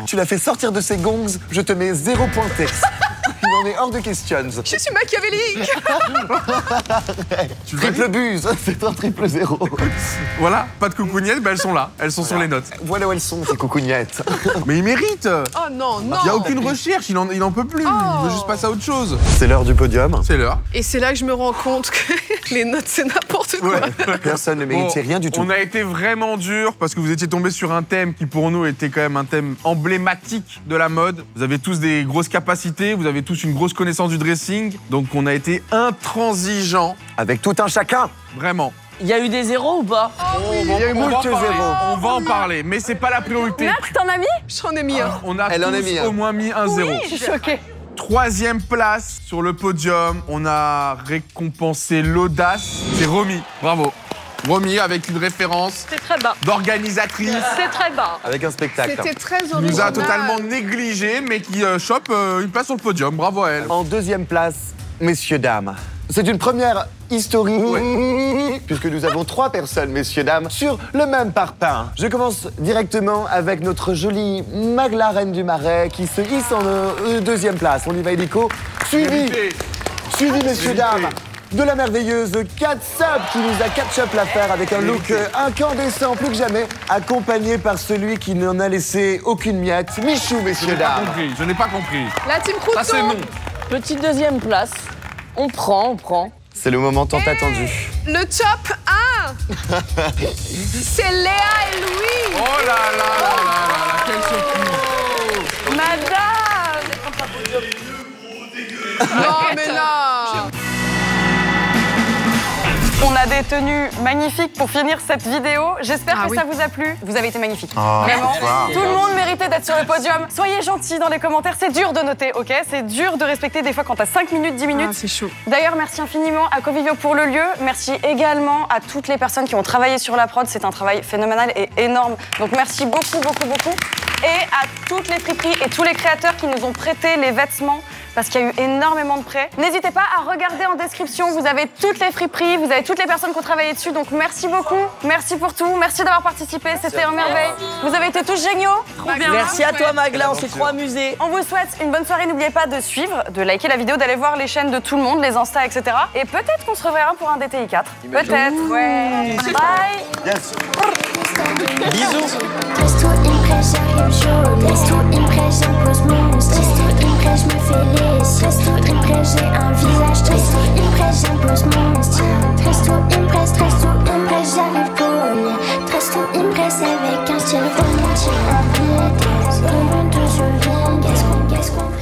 Tu l'as fait sortir de ses gongs. Je te mets 0 point texte. Il en est hors de question. Je suis machiavélique. Triple buse. C'est un triple 0. Voilà, pas de coucougnettes, ben elles sont là. Elles sont sur les notes. Voilà où elles sont, tes coucougnettes. Mais il mérite. Oh non, non. Il n'y a aucune recherche, il en peut plus. Il veut juste passer à autre chose. C'est l'heure du podium. C'est l'heure. Et c'est là que je me rends compte que les notes, c'est n'importe quoi. Personne ne méritait rien du tout. On a été vraiment dur parce que vous étiez tombés sur un thème qui pour nous était quand même un thème emblématique de la mode. Vous avez tous des grosses capacités, vous avez tous une grosse connaissance du dressing. Donc on a été intransigeants. Avec tout un chacun. Vraiment. Il y a eu des zéros ou pas? Il y a eu moult zéros. On va en parler, mais c'est pas la priorité. Max, t'en as mis? J'en ai mis un. On a Elle en a tous mis un. au moins mis un zéro. Je suis choquée. 3e place sur le podium. On a récompensé l'audace. C'est Romy. Bravo. Romy avec une référence C'est très bas. d'organisatrice. C'est très bas. Avec un spectacle. C'était très Qui original. nous a totalement négligé, mais qui chope une place sur le podium. Bravo à elle. En 2e place, messieurs, dames. C'est une première historique, puisque nous avons 3 personnes, messieurs, dames, sur le même parpaing. Je commence directement avec notre jolie Magla, reine du Marais, qui se hisse en 2e place. On y va illico. Suivi, messieurs, dames, de la merveilleuse Catsup, qui nous a catch-up l'affaire avec un look incandescent, plus que jamais, accompagné par celui qui n'en a laissé aucune miette, Michou, messieurs, dames. Je n'ai pas compris. La team Crouton. Ça, c'est non. Petite 2e place. On prend. C'est le moment tant attendu. Le top 1. C'est Léa et Louis. Oh là là là là là, quelle surprise. Madame! Non, mais là. On a des tenues magnifiques pour finir cette vidéo. J'espère que oui. ça vous a plu. Vous avez été magnifiques. Oh, Vraiment. wow. Tout le monde méritait d'être sur le podium. Soyez gentils dans les commentaires. C'est dur de noter, ok? C'est dur de respecter des fois quand t'as 5 minutes, 10 minutes. Ah, c'est chaud. D'ailleurs, merci infiniment à Covivio pour le lieu. Merci également à toutes les personnes qui ont travaillé sur la prod. C'est un travail phénoménal et énorme. Donc merci beaucoup, beaucoup, beaucoup. Et à toutes les friperies et tous les créateurs qui nous ont prêté les vêtements, parce qu'il y a eu énormément de prêts. N'hésitez pas à regarder en description, vous avez toutes les friperies, vous avez toutes les personnes qui ont travaillé dessus, donc merci beaucoup, merci pour tout, merci d'avoir participé, c'était un merveille. Vous avez été tous géniaux. Trop bien. Merci à toi Magla, on s'est trop amusés. On vous souhaite une bonne soirée, n'oubliez pas de suivre, de liker la vidéo, d'aller voir les chaînes de tout le monde, les Insta, etc. Et peut-être qu'on se reverra pour un DTI 4. Peut-être, ouais. Bye. Yes. Bisous. Resto Imprès, j'arrive jaune. Resto Imprès, j'impose mon style. Resto Imprès, je me fais les Resto Imprès, j'ai un visage triste. Resto Imprès, j'impose mon style. Resto Imprès, j'arrive poli. Resto Imprès, avec un style romantique. Un billet, qu'est-ce qu'on